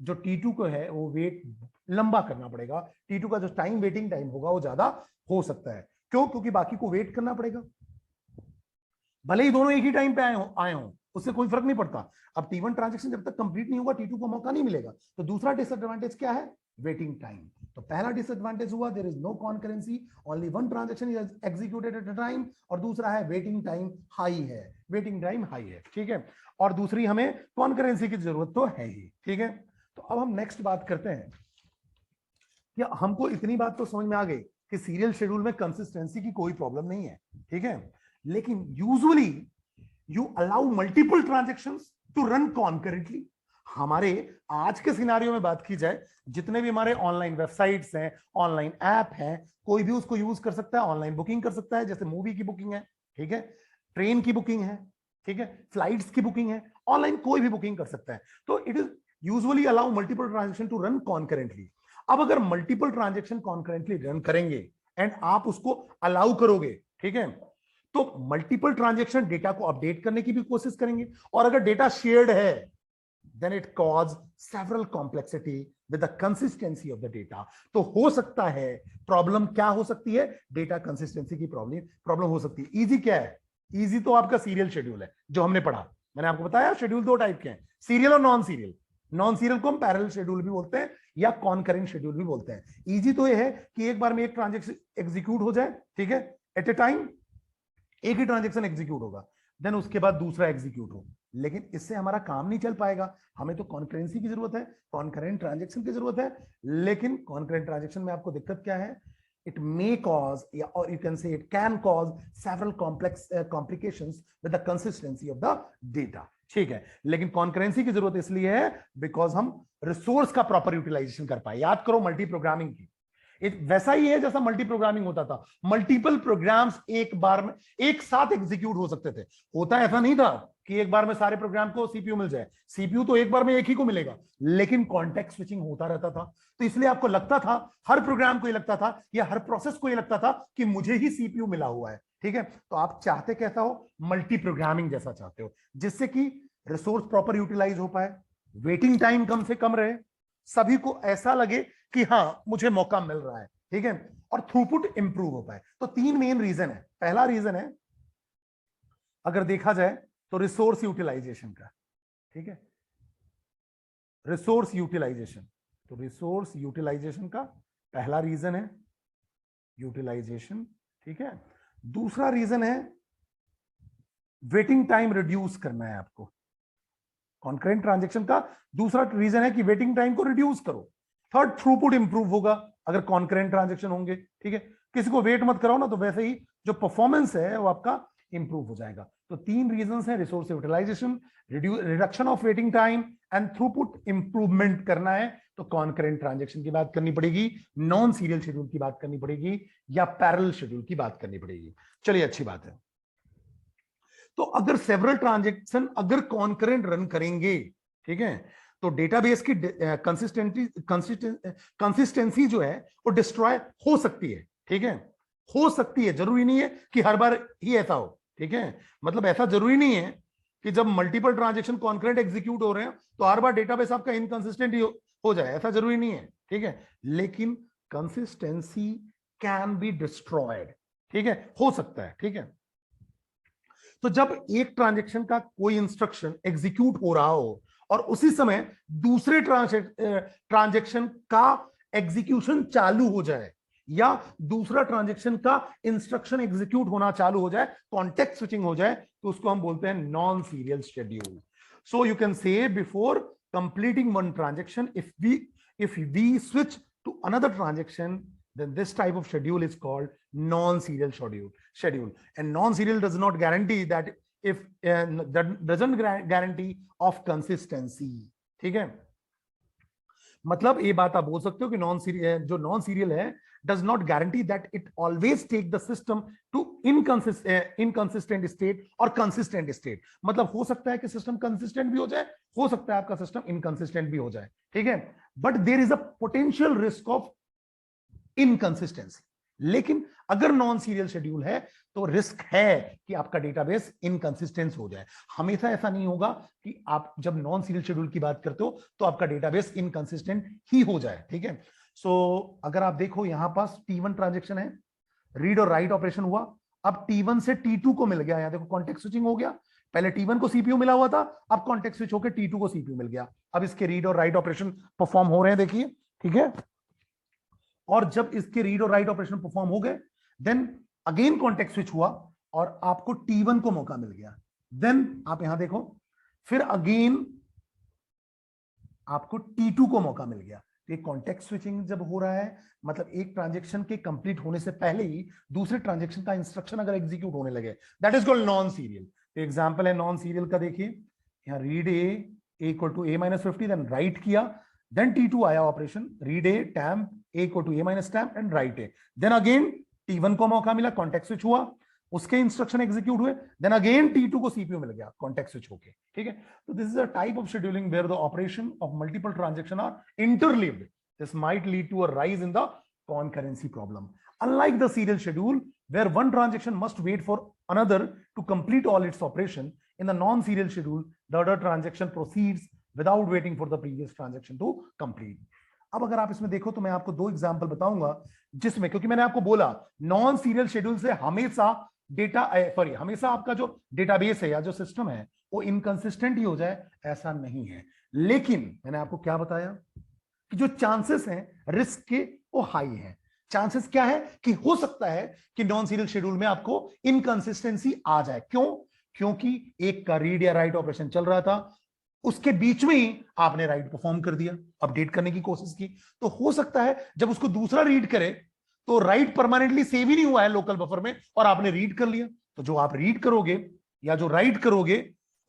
जो T2 को है वो वेट लंबा करना पड़ेगा, T2 का जो वेटिंग टाइम होगा वो ज्यादा हो सकता है। क्यों? क्योंकि बाकी को वेट करना पड़ेगा, भले ही दोनों एक ही टाइम पे आए हो, उससे कोई फर्क नहीं पड़ता। अब T1 ट्रांजेक्शन जब तक कंप्लीट नहीं होगा, T2 को मौका नहीं मिलेगा। तो दूसरा डिसएडवांटेज क्या है, वेटिंग टाइम। तो पहला डिसएडवांटेज हुआ there is no concurrency, only one transaction is executed at a time, और दूसरा है वेटिंग टाइम हाई है, वेटिंग टाइम हाई है, ठीक है। और दूसरी हमें कॉन्करेंसी की जरूरत तो है ही, ठीक है। तो अब हम नेक्स्ट बात करते हैं कि हमको इतनी बात तो समझ में आ गई कि सीरियल शेड्यूल में कंसिस्टेंसी की कोई प्रॉब्लम नहीं है, ठीक है। लेकिन usually you allow multiple transactions to run concurrently. हमारे आज के सिनारियो में बात की जाए, जितने भी हमारे ऑनलाइन वेबसाइट्स हैं, ऑनलाइन ऐप हैं, कोई भी उसको यूज कर सकता है, ऑनलाइन बुकिंग कर सकता है, जैसे मूवी की बुकिंग है, ठीक है, ट्रेन की बुकिंग है, ठीक है, फ्लाइट्स की बुकिंग है, ऑनलाइन कोई भी बुकिंग कर सकता है। तो it is usually allow multiple transaction to run concurrently. अब अगर मल्टीपल ट्रांजेक्शन कॉन्करेंटली रन करेंगे एंड आप उसको अलाउ करोगे, ठीक है, तो मल्टीपल ट्रांजेक्शन डेटा को अपडेट करने की भी कोशिश करेंगे, और अगर डेटा शेयर्ड है then it cause several complexity with the consistency of the data। तो हो सकता है प्रॉब्लम क्या हो सकती है, डेटा कंसिस्टेंसी की प्रॉब्लम हो सकती है। इजी क्या है, इजी तो आपका सीरियल शेड्यूल है जो हमने पढ़ा। मैंने आपको बताया शेड्यूल दो टाइप के हैं, सीरियल और नॉन सीरियल। नॉन सीरियल को हम पैरेलल शेड्यूल भी बोलते हैं या कॉन्करेंट शेड्यूल भी बोलते हैं। इजी तो यह है कि एक बार में एक ट्रांजेक्शन एग्जीक्यूट हो जाए, ठीक है, एट ए टाइम एक ही ट्रांजेक्शन एग्जीक्यूट होगा, देन उसके बाद दूसरा एग्जीक्यूट हो। लेकिन इससे हमारा काम नहीं चल पाएगा, हमें तो कॉन्करेंसी की जरूरत है, कॉन्करेंट ट्रांजेक्शन की जरूरत है। लेकिन कॉन्करेंट ट्रांजेक्शन में आपको दिक्कत क्या है, it may cause, or you can say it can cause several complex complications with the consistency of the data, ठीक है। लेकिन कॉन्करेंसी की जरूरत इसलिए है बिकॉज हम रिसोर्स का प्रॉपर यूटिलाइजेशन कर पाए। याद करो मल्टी प्रोग्रामिंग की, वैसा ही है जैसा मल्टी प्रोग्रामिंग होता था, मल्टीपल प्रोग्राम्स एक बार में एक साथ एग्जीक्यूट हो सकते थे। होता ऐसा नहीं था कि एक बार में सारे प्रोग्राम को सीपीयू मिल जाए, सीपीयू तो एक बार में एक ही को मिलेगा, लेकिन कॉन्टेक्स्ट स्विचिंग होता रहता था। तो इसलिए आपको लगता था, हर प्रोग्राम को ये लगता था या हर प्रोसेस को ये लगता था कि मुझे ही सीपीयू मिला हुआ है, ठीक है। तो आप चाहते कैसा हो, मल्टी प्रोग्रामिंग जैसा चाहते हो, जिससे कि रिसोर्स प्रॉपर यूटिलाइज हो पाए, वेटिंग टाइम कम से कम रहे, सभी को ऐसा लगे कि हाँ मुझे मौका मिल रहा है, ठीक है, और थ्रूपुट इंप्रूव हो पाए। तो तीन मेन रीजन है। पहला रीजन है अगर देखा जाए तो रिसोर्स यूटिलाइजेशन का, ठीक है, रिसोर्स यूटिलाइजेशन। तो रिसोर्स यूटिलाइजेशन का पहला रीजन है यूटिलाइजेशन, ठीक है। दूसरा रीजन है वेटिंग टाइम रिड्यूस करना है आपको। कॉन्करेंट ट्रांजेक्शन का दूसरा रीजन है कि वेटिंग टाइम को रिड्यूस करो। थर्ड, थ्रूपुट इंप्रूव होगा अगर कॉन्करेंट ट्रांजेक्शन होंगे, ठीक है। किसी को वेट मत कराओ ना, तो वैसे ही जो परफॉर्मेंस है वो आपका इंप्रूव हो जाएगा। तो तीन रीजंस हैं, resource utilization, reduction of waiting time and throughput improvement करना है तो कॉन्करेंट ट्रांजेक्शन की बात करनी पड़ेगी, नॉन सीरियल शेड्यूल की बात करनी पड़ेगी, या पैरेलल शेड्यूल की बात करनी पड़ेगी। चलिए अच्छी बात है। तो अगर सेवरल ट्रांजेक्शन अगर कॉन्करेंट रन करेंगे, ठीक है, तो डेटाबेस की कंसिस्टेंसी जो है वो डिस्ट्रॉय हो सकती है, ठीक है, हो सकती है, जरूरी नहीं है कि हर बार ही ऐसा हो, ठीक है, मतलब ऐसा जरूरी नहीं है कि जब मल्टीपल ट्रांजैक्शन कॉन्करेंट एग्जीक्यूट हो रहे हैं तो हर बार डेटाबेस आपका इनकंसिस्टेंट ही हो जाए, ऐसा जरूरी नहीं है, ठीक है, लेकिन कंसिस्टेंसी कैन बी डिस्ट्रॉयड, ठीक है, हो सकता है, ठीक है। तो जब एक ट्रांजैक्शन का कोई इंस्ट्रक्शन एग्जीक्यूट हो रहा हो और उसी समय दूसरे ट्रांजैक्शन का एग्जीक्यूशन चालू हो जाए या दूसरा ट्रांजैक्शन का इंस्ट्रक्शन एग्जीक्यूट होना चालू हो जाए, कॉन्टेक्स्ट स्विचिंग हो जाए, तो उसको हम बोलते हैं non serial schedule. So you can से before completing one transaction, if we switch to another transaction, then this type of schedule is called non-serial schedule. And non-serial does not guarantee that if that doesn't guarantee of consistency, ठीक है, मतलब ये बात आप बोल सकते हो कि नॉन सीरियल है does not guarantee that it always take the system to inconsistent state और consistent state। मतलब हो सकता है कि सिस्टम कंसिस्टेंट भी हो जाए, हो सकता है आपका सिस्टम इनकंसिस्टेंट भी हो जाए, ठीक है, but there is a potential risk of inconsistency. लेकिन अगर नॉन सीरियल शेड्यूल है तो रिस्क है कि आपका डेटाबेस इनकंसिस्टेंट हो जाए। हमेशा ऐसा नहीं होगा कि आप जब नॉन सीरियल शेड्यूल की बात करते हो तो आपका डेटाबेस इनकंसिस्टेंट ही हो जाए, ठीक है। सो अगर आप देखो यहां पास T1 ट्रांजैक्शन है, रीड और राइट ऑपरेशन हुआ, अब T1 से T2 को मिल गया, यहां देखो कॉन्टेक्स्ट स्विचिंग हो गया, पहले T1 को सीपीयू मिला हुआ था, अब कॉन्टेक्स्ट स्विच होकर T2 को सीपीयू मिल गया, अब इसके रीड और राइट ऑपरेशन परफॉर्म हो रहे हैं, देखिए, ठीक है। और जब इसके रीड और राइट ऑपरेशन परफॉर्म हो गए, देन अगेन कॉन्टेक्स्ट स्विच हुआ और आपको T1 को मौका मिल गया, देन आप यहां देखो फिर अगेन आपको T2 को मौका मिल गया। एक कॉन्टेक्स्ट स्विचिंग जब हो रहा है, मतलब एक ट्रांजैक्शन के कंप्लीट होने से पहले ही दूसरे ट्रांजैक्शन का इंस्ट्रक्शन अगर एग्जीक्यूट होने लगे, that is called non serial. तो एग्जांपल है नॉन सीरियल का, देखिए यहां read A equal to a-50, then write किया, देन T2 आया operation, read A temp a equal to a- temp and write A, then again T1 को मौका मिला, कॉन्टेक्स्ट स्विच हुआ, उसके इंस्ट्रक्शन एग्जीक्यूट हुए, देन अगेन T2 को CPU मिल गया कॉन्टेक्स्ट स्विच होके, ठीक है। तो this is a type of scheduling where the operation of multiple transaction are interleaved. This might lead to a rise in the concurrency problem. Unlike the serial schedule, where one transaction must wait for another to complete all its operation, in the non-serial schedule, the other transaction proceeds without waiting for the previous transaction to complete. अब अगर आप इसमें देखो तो मैं आपको दो example बताऊंगा जिसमें, क्योंकि मैंने आपको बोला नॉन सीरियल शेड्यूल से हमेशा हमेशा आपका जो डेटाबेस है या जो सिस्टम है वो इनकंसिस्टेंट ही हो जाए, ऐसा नहीं है। लेकिन मैंने आपको क्या बताया कि जो चांसेस हैं रिस्क के वो हाई हैं। चांसेस क्या है कि हो सकता है कि नॉन सीरियल शेड्यूल में आपको इनकंसिस्टेंसी आ जाए। क्यों? क्योंकि एक का रीड या राइट ऑपरेशन चल रहा था, उसके बीच में ही आपने राइट परफॉर्म कर दिया, अपडेट करने की कोशिश की, तो हो सकता है जब उसको दूसरा रीड करे तो राइट परमानेंटली सेव ही नहीं हुआ है लोकल बफर में और आपने रीड कर लिया, तो जो आप रीड करोगे या जो राइट करोगे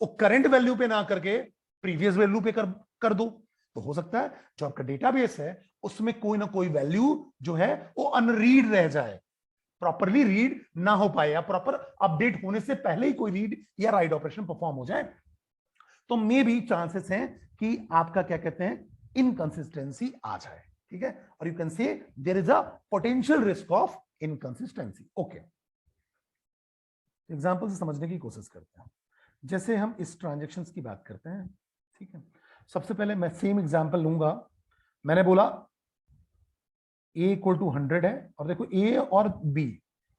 वो करंट वैल्यू पे ना करके प्रीवियस वैल्यू पे कर दो, तो हो सकता है जो आपका डेटाबेस है उसमें कोई ना कोई वैल्यू जो है वो अनरीड रह जाए, प्रॉपरली रीड ना हो पाए या प्रॉपर अपडेट होने से पहले ही कोई रीड या राइट ऑपरेशन परफॉर्म हो जाए, तो मे भी चांसेस हैं कि आपका क्या कहते हैं इनकंसिस्टेंसी आ जाए, ठीक है। और you can say there is a potential risk of inconsistency. Okay, example से समझने की कोशिश करते हैं। जैसे हम इस ट्रांजैक्शंस की बात करते हैं, ठीक है, सबसे पहले मैं सेम एग्जांपल लूंगा। मैंने बोला a इक्वल टू 100 है और देखो a और b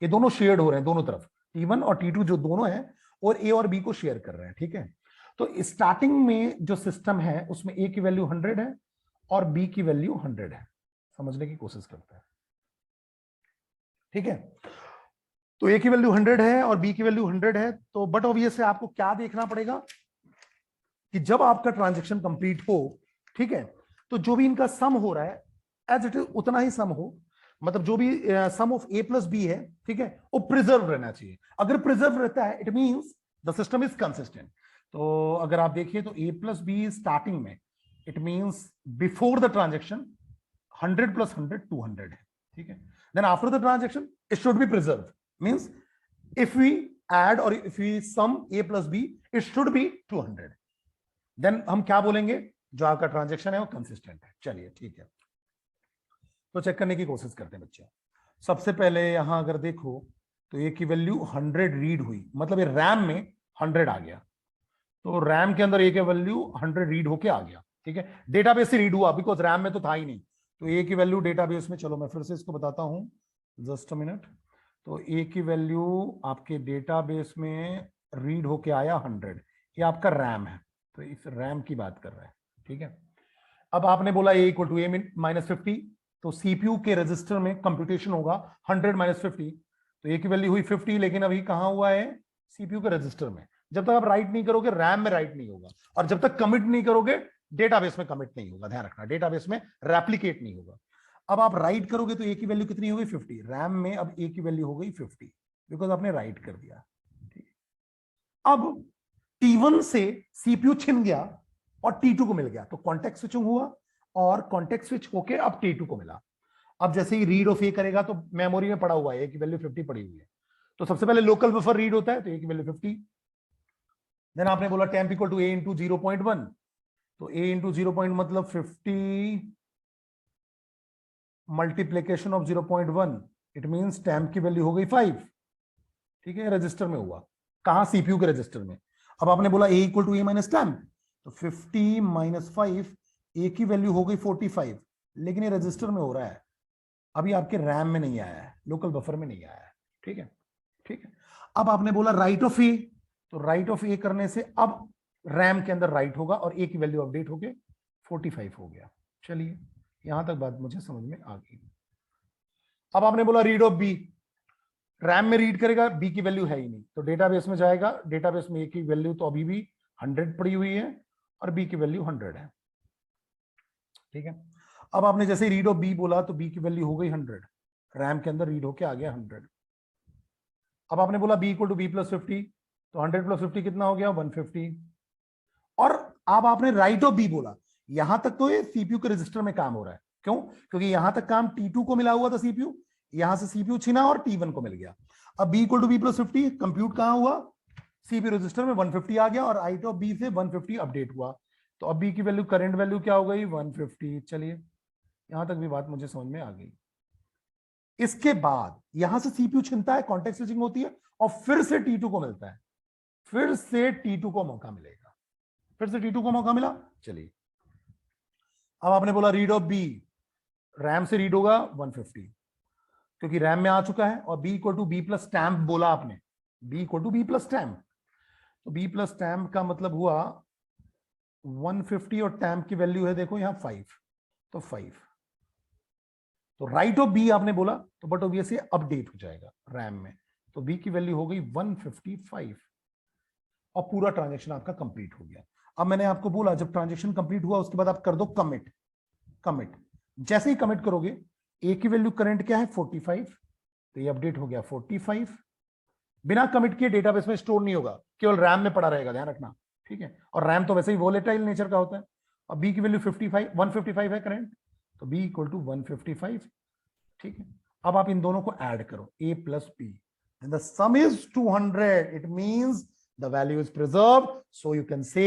ये दोनों शेयर्ड हो रहे हैं, दोनों तरफ T1 और T2 जो दोनों हैं और a और b को शेयर कर रहे हैं, ठीक है। तो स्टार्टिंग में जो सिस्टम है उसमें a की वैल्यू 100 है और b की वैल्यू 100 है। समझने की कोशिश करते हैं, ठीक है। तो a की वैल्यू 100 है और b की वैल्यू 100 है, तो बट ऑब्वियस है आपको क्या देखना पड़ेगा कि जब आपका ट्रांजैक्शन कंप्लीट हो, ठीक है, तो जो भी इनका सम हो रहा है एज इट इज उतना ही सम हो, मतलब जो भी सम ऑफ a प्लस b है, ठीक है, वो प्रिजर्व रहना चाहिए। अगर प्रिजर्व रहता है it means the system is consistent. तो अगर आप देखिए तो a प्लस बी स्टार्टिंग में it means before the transaction 100 plus 100 200 है, ठीक है। Then after the transaction it should be preserve, means if we add और if we sum a plus b it should be 200। देन हम क्या बोलेंगे जो आपका ट्रांजेक्शन है वो कंसिस्टेंट है। चलिए ठीक है, तो चेक करने की कोशिश करते हैं बच्चे। सबसे पहले यहां अगर देखो तो ए की वैल्यू 100 रीड हुई, मतलब ये रैम में 100 आ गया, तो रैम के अंदर ए की वैल्यू 100 रीड होके आ गया। ठीक है, डेटाबेस से रीड हुआ, बिकॉज रैम में तो था ही नहीं, तो ए की वैल्यू डेटाबेस में, चलो मैं फिर से इसको बताता हूं, जस्ट अ मिनट। तो ए की वैल्यू आपके डेटाबेस में रीड होके आया 100, ये आपका रैम है, तो इस रैम की बात कर रहे हैं। ठीक है, अब आपने बोला ए इक्वल टू ए माइनस 50, तो सीपीयू के रजिस्टर में कंप्यूटेशन होगा 100 माइनस 50, तो ए की वैल्यू हुई 50, लेकिन अभी कहां हुआ है, सीपीयू के रजिस्टर में। जब तक आप राइट नहीं करोगे रैम में राइट नहीं होगा, और जब तक कमिट नहीं करोगे डेटाबेस में कमिट नहीं होगा, ध्यान रखना, डेटाबेस में रेप्लिकेट नहीं होगा। अब आप राइट करोगे तो ए की वैल्यू कितनी हो गई, 50, रैम में अब ए की वैल्यू हो गई 50, बिकॉज आपने राइट कर दिया। ठीक, अब T1 से सीपीयू छिन गया और T2 को मिल गया, तो कॉन्टेक्स्ट स्विचिंग हुआ और कॉन्टेक्स्ट स्विच होके अब T2 को मिला। अब जैसे ही रीड ऑफ ए करेगा तो मेमोरी में पड़ा हुआ है, ए की वैल्यू 50 पड़ी हुई है, तो सबसे पहले लोकल बफर रीड होता है, तो ए की वैल्यू 50। देन आपने बोला temp equal to A into 0.1, तो ए इंटू 0. मतलब 50 multiplication of 0.1, it means temp की वैल्यू हो गई 5। ठीक है, रजिस्टर में हुआ, कहां, सीपीयू के रजिस्टर में। अब आपने बोला ए equal to A minus temp, तो 50 माइनस 5, ए की वैल्यू हो गई 45, लेकिन ये रजिस्टर में हो रहा है, अभी आपके रैम में नहीं आया है, लोकल बफर में नहीं आया है। ठीक है, ठीक है। अब आपने बोला राइट ऑफ ए, तो राइट ऑफ ए करने से अब रैम के अंदर राइट होगा और ए की वैल्यू अपडेट होके 45 हो गया। चलिए, यहां तक बात मुझे समझ में आ गई। अब आपने बोला रीड ऑफ बी, रैम में रीड करेगा, बी की वैल्यू है ही नहीं, तो डेटाबेस में जाएगा, डेटाबेस में ए की वैल्यू तो अभी भी 100 पड़ी हुई है और बी की वैल्यू 100 है। ठीक है, अब आपने जैसे रीड ऑफ बी बोला तो बी की वैल्यू हो गई 100, रैम के अंदर रीड होके आ गया 100। अब आपने बोला B equal to B plus 50, तो 100 प्लस 50 कितना हो गया, 150। और अब आपने राइट ऑफ बी बोला, यहां तक तो ये सीपीयू के रजिस्टर में काम हो रहा है, क्यों, क्योंकि यहां तक काम T2 को मिला हुआ था सीपीयू, यहां से सीपीयू छिना और T1 को मिल गया। अब B equal to B plus 50 compute कहां हुआ, सीपीयू रजिस्टर में 150 आ गया और राइट ऑफ बी से 150 अपडेट हुआ, तो अब बी की वैल्यू, करंट वैल्यू क्या हो गई, 150। चलिए, यहां तक भी बात मुझे समझ में आ गई। इसके बाद यहां से सीपीयू छिनता है, कॉन्टेक्स्ट स्विचिंग होती है और फिर से T2 को मिलता है, फिर से T2 को मौका मिलेगा, फिर से T2 को मौका मिला। चलिए, अब आपने बोला रीड ऑफ बी, रैम से रीड होगा 150, क्योंकि रैम में आ चुका है, और B equal to B plus temp बोला आपने, B equal to B plus temp, तो बी प्लस टैम्प का मतलब हुआ 150 और टैम्प की वैल्यू है देखो यहां 5, तो 5, तो राइट ऑफ बी आपने बोला, तो बट ऑब्वियसली अपडेट हो जाएगा रैम में, तो बी की वैल्यू हो गई 155 और पूरा ट्रांजेक्शन आपका कंप्लीट हो गया। अब मैंने आपको बोला जब ट्रांजेक्शन कंप्लीट हुआ उसके बाद आप कर दो कमिट, कमिट जैसे ही कमिट करोगे, ए की वैल्यू करंट क्या है 45, तो ये अपडेट हो गया 45, बिना कमिट किए डेटाबेस में स्टोर नहीं होगा, केवल रैम में पड़ा रहेगा, ध्यान रखना। ठीक है, और रैम तो वैसे ही वोलेटाइल नेचर का होता है। अब बी की वैल्यू 155 है करंट, तो बी इक्वल टू 155। ठीक है, अब आप इन दोनों को ऐड करो, a plus B, and the sum is 200, it means the value is preserved, so you can say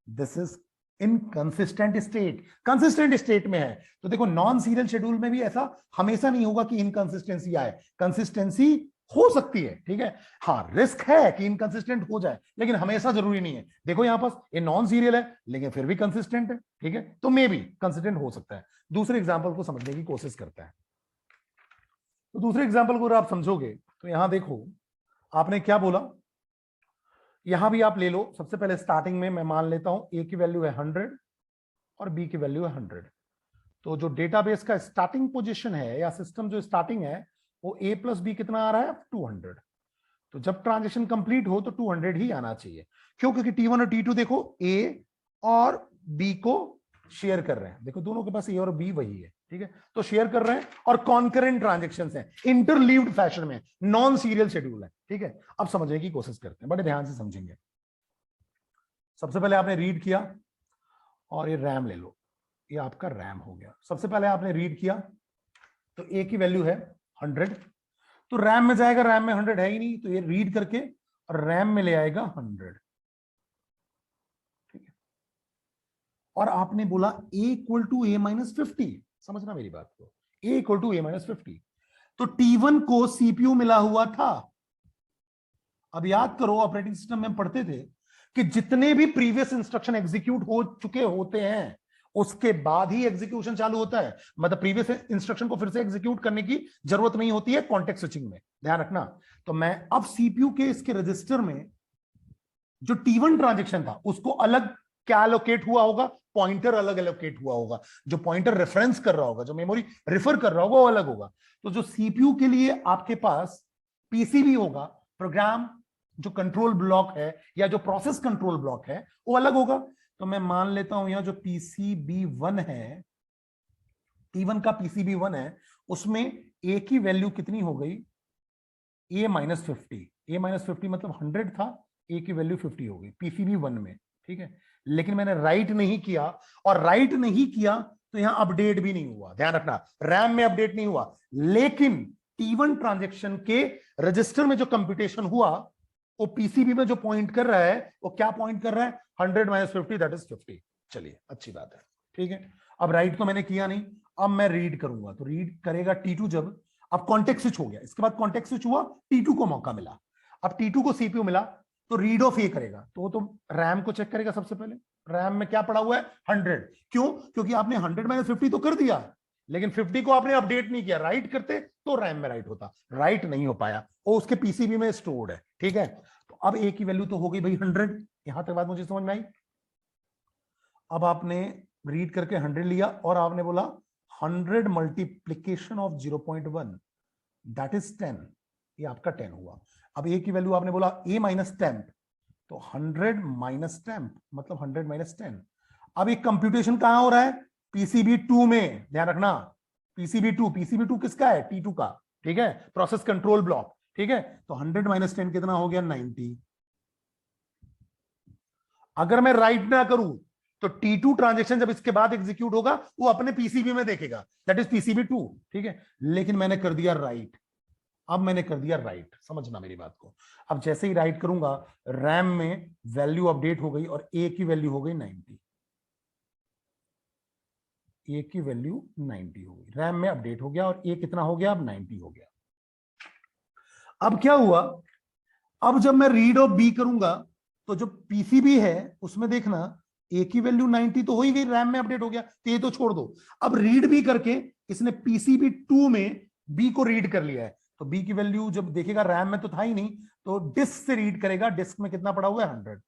this is in consistent state, consistent state में है। तो देखो नॉन सीरियल शेड्यूल में भी ऐसा हमेशा नहीं होगा कि इनकंसिस्टेंसी आए, कंसिस्टेंसी हो सकती है। ठीक है, हाँ रिस्क है कि इनकंसिस्टेंट हो जाए, लेकिन हमेशा जरूरी नहीं है। देखो यहां पास ये नॉन सीरियल है लेकिन फिर भी कंसिस्टेंट है। ठीक है, तो मे भी कंसिस्टेंट हो सकता है। दूसरे एग्जाम्पल को समझने की कोशिश करता है, तो दूसरे एग्जाम्पल को अगर आप समझोगे तो यहां देखो आपने क्या बोला, यहां भी आप ले लो। सबसे पहले स्टार्टिंग में मैं मान लेता हूं ए की वैल्यू है 100 और बी की वैल्यू है 100, तो जो डेटाबेस का स्टार्टिंग पोजीशन है या सिस्टम जो स्टार्टिंग है वो ए प्लस बी कितना आ रहा है 200, तो जब ट्रांजेक्शन कंप्लीट हो तो 200 ही आना चाहिए। क्यों, क्योंकि T1 और T2 देखो ए और बी को शेयर कर रहे हैं, देखो दोनों के पास ए और बी वही है। ठीक है, तो शेयर कर रहे हैं और कॉन्करेंट ट्रांजेक्शंस हैं, इंटरलीव्ड फैशन में, नॉन सीरियल शेड्यूल है। ठीक है, अब समझने की कोशिश करते हैं, बड़े ध्यान से समझेंगे। सबसे पहले आपने रीड किया और ये रैम ले लो, ये आपका रैम हो गया। सबसे पहले आपने रीड किया तो ए की वैल्यू है 100, तो रैम में जाएगा, रैम में 100 है ही नहीं, तो ये रीड करके और रैम में ले आएगा 100। ठीक है, और आपने बोला a equal to a minus 50, समझना मेरी बात को, a equal to a minus 50, तो T1 को CPU मिला हुआ था। अब याद करो ऑपरेटिंग सिस्टम में पढ़ते थे कि जितने भी प्रीवियस इंस्ट्रक्शन एग्जीक्यूट हो चुके होते हैं उसके बाद ही एग्जीक्यूशन चालू होता है, मतलब प्रीवियस इंस्ट्रक्शन को फिर से एग्जीक्यूट करने की जरूरत नहीं होती है कॉन्टेक्स्ट स्विचिंग में, ध्यान रखना। तो मैं अब सीपीयू के इसके रजिस्टर में जो T1 ट्रांजेक्शन था उसको अलग क्या एलोकेट हुआ होगा, पॉइंटर अलग एलोकेट हुआ होगा, जो पॉइंटर रेफरेंस कर रहा होगा, जो मेमोरी रेफर कर रहा होगा वो अलग होगा। तो जो सीपीयू के लिए आपके पास पीसीबी होगा, प्रोग्राम जो कंट्रोल ब्लॉक है या जो प्रोसेस कंट्रोल ब्लॉक है वो अलग होगा। तो मैं मान लेता हूं यहां जो PCB1 है, T1 का PCB1 है, उसमें ए की वैल्यू कितनी हो गई, a माइनस 50, a माइनस 50 मतलब 100 था, a की वैल्यू 50 हो गई PCB1 में, ठीक है। लेकिन मैंने राइट नहीं किया, और राइट नहीं किया तो यहां अपडेट भी नहीं हुआ, ध्यान रखना, रैम में अपडेट नहीं हुआ, लेकिन T1 ट्रांजेक्शन के रजिस्टर में जो कंप्यूटेशन हुआ वो पीसीबी में जो पॉइंट कर रहा है वो क्या पॉइंट कर रहा है, 100 माइनस 50 दैट इज 50। चलिए अच्छी बात है, ठीक है। अब राइट तो मैंने किया नहीं, अब मैं रीड करूंगा, तो रीड करेगा T2 जब, अब कॉन्टेक्स्ट स्विच हो गया, इसके बाद कॉन्टेक्स्ट स्विच हुआ, T2 को मौका मिला, अब T2 को सीपीयू मिला तो रीड ऑफ ए करेगा, तो रैम को चेक करेगा सबसे पहले, रैम में क्या पड़ा हुआ है 100, क्यों, क्योंकि आपने 100 माइनस 50 तो कर दिया, लेकिन 50 को आपने अपडेट नहीं किया, राइट करते तो रैम में राइट होता, राइट नहीं हो पाया, वो उसके पीसीबी में स्टोर्ड है, ठीक है। तो अब ए की वैल्यू तो हो गई भाई 100, यहां तक बात मुझे समझ में आई। अब आपने रीड करके 100 लिया और आपने बोला 100 मल्टीप्लीकेशन ऑफ 0.1 दैट इज 10, ये आपका 10 हुआ। अब ए की वैल्यू आपने बोला a माइनस 10, तो 100 माइनस 10 मतलब 100 माइनस 10। अब एक कंप्यूटेशन कहां हो रहा है, PCB2 में, ध्यान रखना, PCB2 किसका है, T2 का, ठीक है, प्रोसेस कंट्रोल ब्लॉक, ठीक है। तो 100 माइनस 10 कितना हो गया, 90। अगर मैं राइट ना करूं तो T2 ट्रांजेक्शन जब इसके बाद एग्जीक्यूट होगा वो अपने पीसीबी में देखेगा, दैट इज PCB2, ठीक है। लेकिन मैंने कर दिया राइट, अब मैंने कर दिया राइट, समझना मेरी बात को। अब जैसे ही राइट करूंगा रैम में वैल्यू अपडेट हो गई और ए की वैल्यू हो गई 90, ए की वैल्यू 90 हो गई, रैम में अपडेट हो गया और ए कितना हो गया, अब 90 हो गया। अब क्या हुआ, अब जब मैं रीड ऑफ बी करूंगा तो जो पीसीबी है उसमें देखना ए की वैल्यू 90 तो हो ही गई, रैम में अपडेट हो गया, तो ये तो छोड़ दो। अब रीड भी करके इसने PCB2 में बी को रीड कर लिया है, तो बी की वैल्यू जब देखेगा रैम में तो था ही नहीं, तो डिस्क से रीड करेगा, डिस्क में कितना पड़ा हुआ है 100,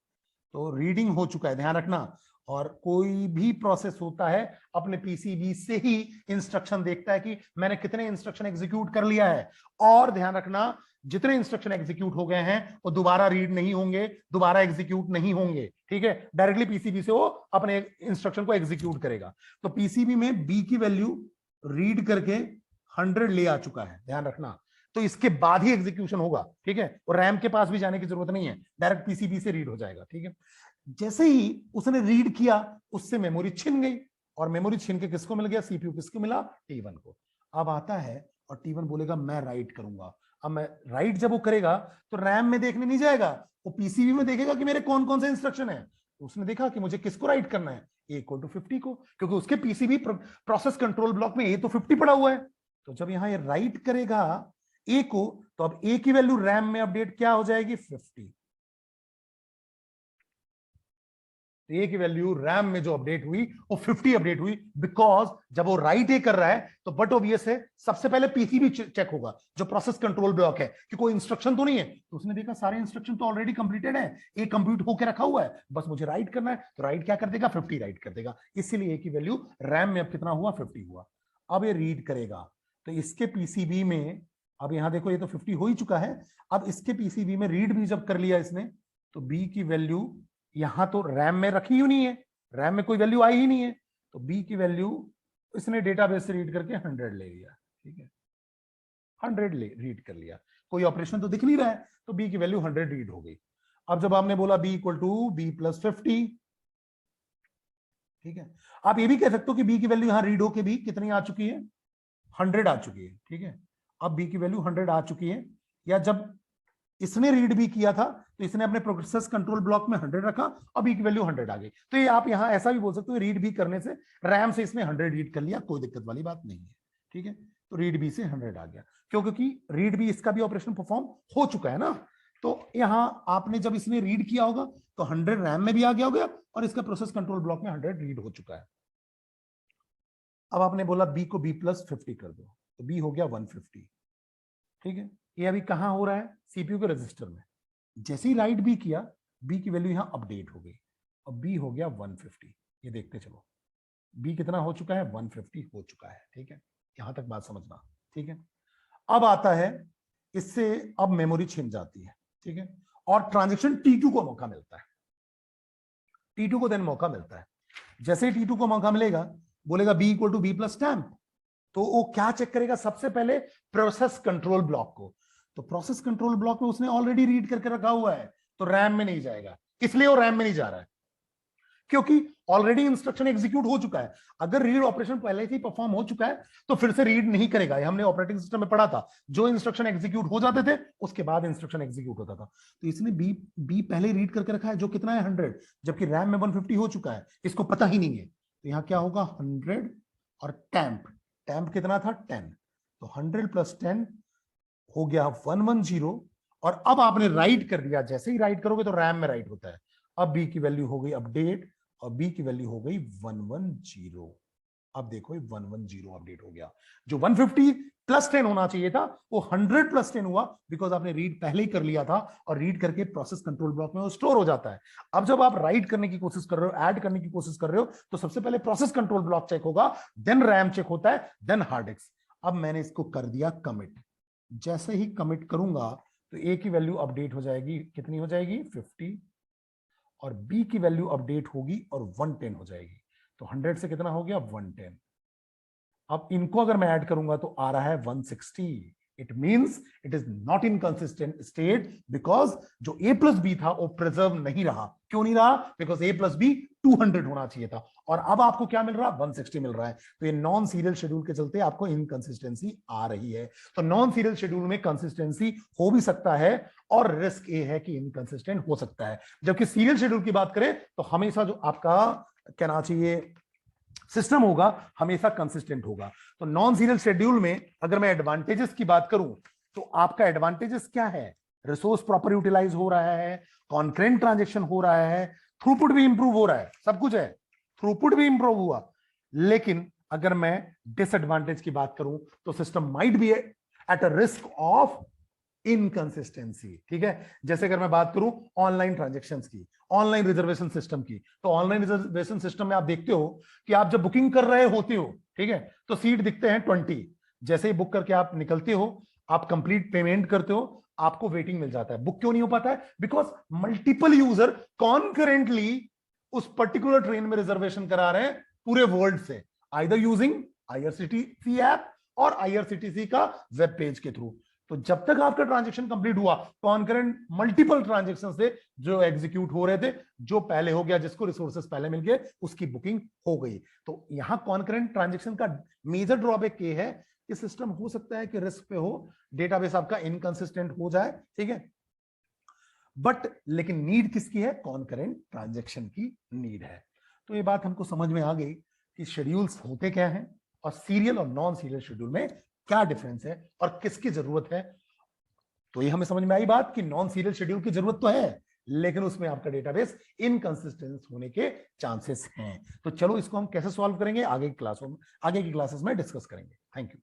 तो रीडिंग हो चुका है, ध्यान रखना। और कोई भी प्रोसेस होता है अपने पीसीबी से ही इंस्ट्रक्शन देखता है कि मैंने कितने इंस्ट्रक्शन एग्जीक्यूट कर लिया है, और ध्यान रखना जितने इंस्ट्रक्शन एग्जीक्यूट हो गए हैं वो दोबारा रीड नहीं होंगे, दोबारा एग्जीक्यूट नहीं होंगे, ठीक है, डायरेक्टली पीसीबी से वो अपने इंस्ट्रक्शन को एग्जीक्यूट करेगा। तो पीसीबी में बी की वैल्यू रीड करके 100 ले आ चुका है, ध्यान रखना, तो इसके बाद ही एग्जीक्यूशन होगा, ठीक है, और रैम के पास भी जाने की जरूरत नहीं है, डायरेक्ट पीसीबी से रीड हो जाएगा, ठीक है। जैसे ही उसने रीड किया उससे मेमोरी छिन गई, और मेमोरी छिन के किसको मिल गया, सीपीयू किसको मिला, T1 को। अब आता है और T1 बोलेगा मैं राइट करूंगा, अब मैं राइट जब वो करेगा तो रैम में देखने नहीं जाएगा, वो पीसीबी में देखेगा कि मेरे कौन कौन से इंस्ट्रक्शन है, उसने देखा कि मुझे किसको राइट करना है, ए इक्वल टू 50 को, क्योंकि उसके पीसीबी प्रोसेस कंट्रोल ब्लॉक में ए तो 50 पड़ा हुआ है। तो जब यहां ये राइट करेगा ए को, तो अब ए की वैल्यू रैम में अपडेट क्या हो जाएगी, 50, ए की वैल्यू रैम में जो अपडेट हुई वो 50 अपडेट हुई, बिकॉज जब वो राइट ए कर रहा है तो बट ऑब्वियस है सबसे पहले पीसीबी चेक होगा, जो प्रोसेस कंट्रोल ब्लॉक है, कि कोई इंस्ट्रक्शन तो नहीं है, तो उसने देखा सारे इंस्ट्रक्शन तो ऑलरेडी कंप्लीटेड है, ए कंप्यूट होकर रखा हुआ है, बस मुझे राइट करना है, तो राइट क्या कर देगा, 50 राइट कर देगा, इसीलिए ए की वैल्यू रैम में अब कितना हुआ, 50 हुआ। अब ये रीड करेगा तो इसके पीसीबी में, अब यहां देखो ये तो 50 हो ही चुका है, अब इसके पीसीबी में रीड भी जब कर लिया इसने, तो बी की वैल्यू यहां तो रैम में रखी ही नहीं है, रैम में कोई वैल्यू आई ही नहीं है, तो बी की वैल्यू इसने डेटाबेस से रीड करके 100 ले लिया, ठीक है, 100 ले रीड कर लिया, कोई ऑपरेशन तो दिख नहीं रहा है, तो बी की वैल्यू 100 रीड हो गई। अब जब आपने बोला B equal to B plus 50, ठीक है, आप ये भी कह सकते हो कि बी की वैल्यू यहां रीड होके भी कितनी आ चुकी है, 100 आ चुकी है, ठीक है। अब बी की वैल्यू 100 आ चुकी है, या जब इसने रीड भी किया था, तो इसने अपने प्रोसेस कंट्रोल ब्लॉक में 100 रखा, अब ई की वैल्यू 100 आ गई। तो ये आप यहां ऐसा भी बोल सकते हो, रीड भी करने से रैम से इसने 100 रीड कर लिया, कोई दिक्कत वाली बात नहीं है, ठीक है। तो रीड बी से 100 आ गया, क्यों? क्योंकि रीड बी इसका भी ऑपरेशन परफॉर्म हो चुका है ना। तो यहां आपने जब इसने रीड किया होगा तो 100 रैम में भी आ गया होगा, और इसका प्रोसेस कंट्रोल ब्लॉक में 100 रीड हो चुका है। अब आपने बोला बी को बी प्लस 50 कर दो, तो बी हो गया 150, ठीक है। ये अभी कहां हो रहा है? सीपीयू के रजिस्टर में। जैसे ही राइट बी किया, बी की वैल्यू यहां अपडेट हो गई, अब बी हो गया 150। ये देखते चलो, बी कितना हो चुका है? 150 हो चुका है, ठीक है। यहां तक बात समझना, ठीक है। अब आता है, इससे अब मेमोरी छिन जाती है, ठीक है, और ट्रांजेक्शन T2 को मौका मिलता है। T2 को देन मौका मिलता है। जैसे ही T2 को मौका मिलेगा, बोलेगा B equal to B plus temp, तो वो क्या चेक करेगा? सबसे पहले प्रोसेस कंट्रोल ब्लॉक को। तो प्रोसेस कंट्रोल ब्लॉक में उसने ऑलरेडी रीड करके रखा हुआ है, तो रैम में नहीं जाएगा। इसलिए वो रैम में नहीं जा रहा है, क्योंकि ऑलरेडी इंस्ट्रक्शन एग्जीक्यूट हो चुका है। अगर रीड ऑपरेशन पहले से ही परफॉर्म हो चुका है तो फिर से रीड नहीं करेगा। हमने ऑपरेटिंग सिस्टम में पढ़ा था, जो इंस्ट्रक्शन एग्जीक्यूट हो जाते थे उसके बाद इंस्ट्रक्शन एग्जीक्यूट होता था। तो इसने बी पहले रीड करके रखा है, जो कितना है? 100, जबकि रैम में 150 हो चुका है, इसको पता ही नहीं है। तो यहां क्या होगा? 100 और टेम्प कितना था? 10। तो 100 प्लस 10 हो गया 110, और अब आपने राइट कर दिया। जैसे ही राइट करोगे तो रैम में राइट होता है। अब बी की वैल्यू हो गई अपडेट, और बी की वैल्यू हो गई 110। अब देखो 110 अपडेट हो गया। जो 150 प्लस 10 होना चाहिए था, वो 100 प्लस 10 हुआ, बिकॉज आपने रीड पहले ही कर लिया था, और रीड करके प्रोसेस कंट्रोल ब्लॉक में वो स्टोर हो जाता है। अब जब आप राइट करने की कोशिश कर रहे हो, ऐड करने की कोशिश कर रहे हो, तो सबसे पहले प्रोसेस कंट्रोल ब्लॉक चेक होगा, देन रैम चेक होता है, देन हार्ड डिस्क। अब मैंने इसको कर दिया कमिट। जैसे ही कमिट करूंगा तो ए की वैल्यू अपडेट हो जाएगी, कितनी हो जाएगी? 50, और बी की वैल्यू अपडेट होगी और 110 हो जाएगी। तो 100 से कितना हो गया? 110। अब इनको अगर मैं ऐड करूंगा तो आ रहा है 160। It means it is not in consistent state, because जो ए प्लस बी था वो प्रिजर्व नहीं रहा। क्यों नहीं रहा? बिकॉज ए प्लस बी 200 होना चाहिए था, और अब आपको क्या मिल रहा है? 160 मिल रहा है। तो ये नॉन सीरियल शेड्यूल के चलते आपको इनकंसिस्टेंसी आ रही है। तो नॉन सीरियल शेड्यूल में कंसिस्टेंसी हो भी सकता है, और रिस्क ये है कि इनकंसिस्टेंट हो सकता है। जबकि सीरियल शेड्यूल की बात करें तो हमेशा जो आपका कहना चाहिए सिस्टम होगा, हमेशा कंसिस्टेंट होगा। तो नॉन सीरियल शेड्यूल में अगर मैं एडवांटेजेस की बात करूं, तो आपका एडवांटेजेस क्या है? रिसोर्स प्रॉपर यूटिलाइज हो रहा है, कॉन्करेंट ट्रांजेक्शन हो रहा है, थ्रूपुट भी इंप्रूव हो रहा है, सब कुछ है, थ्रूपुट भी इंप्रूव हुआ। लेकिन अगर मैं डिसएडवांटेज की बात करूं, तो system might be at a risk of inconsistency, ठीक है। जैसे अगर मैं बात करूं ऑनलाइन ट्रांजेक्शन्स की, ऑनलाइन रिजर्वेशन सिस्टम की, तो ऑनलाइन रिजर्वेशन सिस्टम में आप देखते हो कि आप जब बुकिंग कर रहे होते हो, ठीक है, तो सीट दिखते हैं 20। जैसे ही बुक करके आप निकलते हो, आप कंप्लीट पेमेंट करते हो, आपको वेटिंग मिल जाता है। बुक क्यों नहीं हो पाता है? बिकॉज मल्टीपल यूजर कॉन्करेंटली उस पर्टिकुलर ट्रेन में रिजर्वेशन करा रहे हैं पूरे वर्ल्ड से, आइदर यूजिंग आईआरसीटीसी ऐप और आईआरसीटीसी का वेब पेज के थ्रू। तो जब तक आपका ट्रांजैक्शन कंप्लीट हुआ, कॉन्करेंट मल्टीपल ट्रांजैक्शंस थे जो एग्जीक्यूट हो रहे थे, जो पहले हो गया, जिसको रिसोर्सेस पहले मिल गए, उसकी बुकिंग हो गई। तो यहां कॉन्करेंट ट्रांजैक्शन का मेजर ड्रॉबैक ये है कि सिस्टम हो सकता है कि रिस्क पे हो, डेटाबेस आपका इनकंसिस्टेंट हो जाए, ठीक है। बट लेकिन नीड किसकी है? कॉन्करेंट ट्रांजैक्शन की नीड है। तो ये बात हमको समझ में आ गई कि शेड्यूल्स होते क्या हैं, और सीरियल और नॉन सीरियल शेड्यूल में क्या डिफरेंस है, और किसकी जरूरत है। तो ये हमें समझ में आई बात कि नॉन सीरियल शेड्यूल की जरूरत तो है, लेकिन उसमें आपका डेटाबेस इनकंसिस्टेंट होने के चांसेस हैं। तो चलो इसको हम कैसे सॉल्व करेंगे, आगे की क्लासेस में डिस्कस करेंगे। Thank you.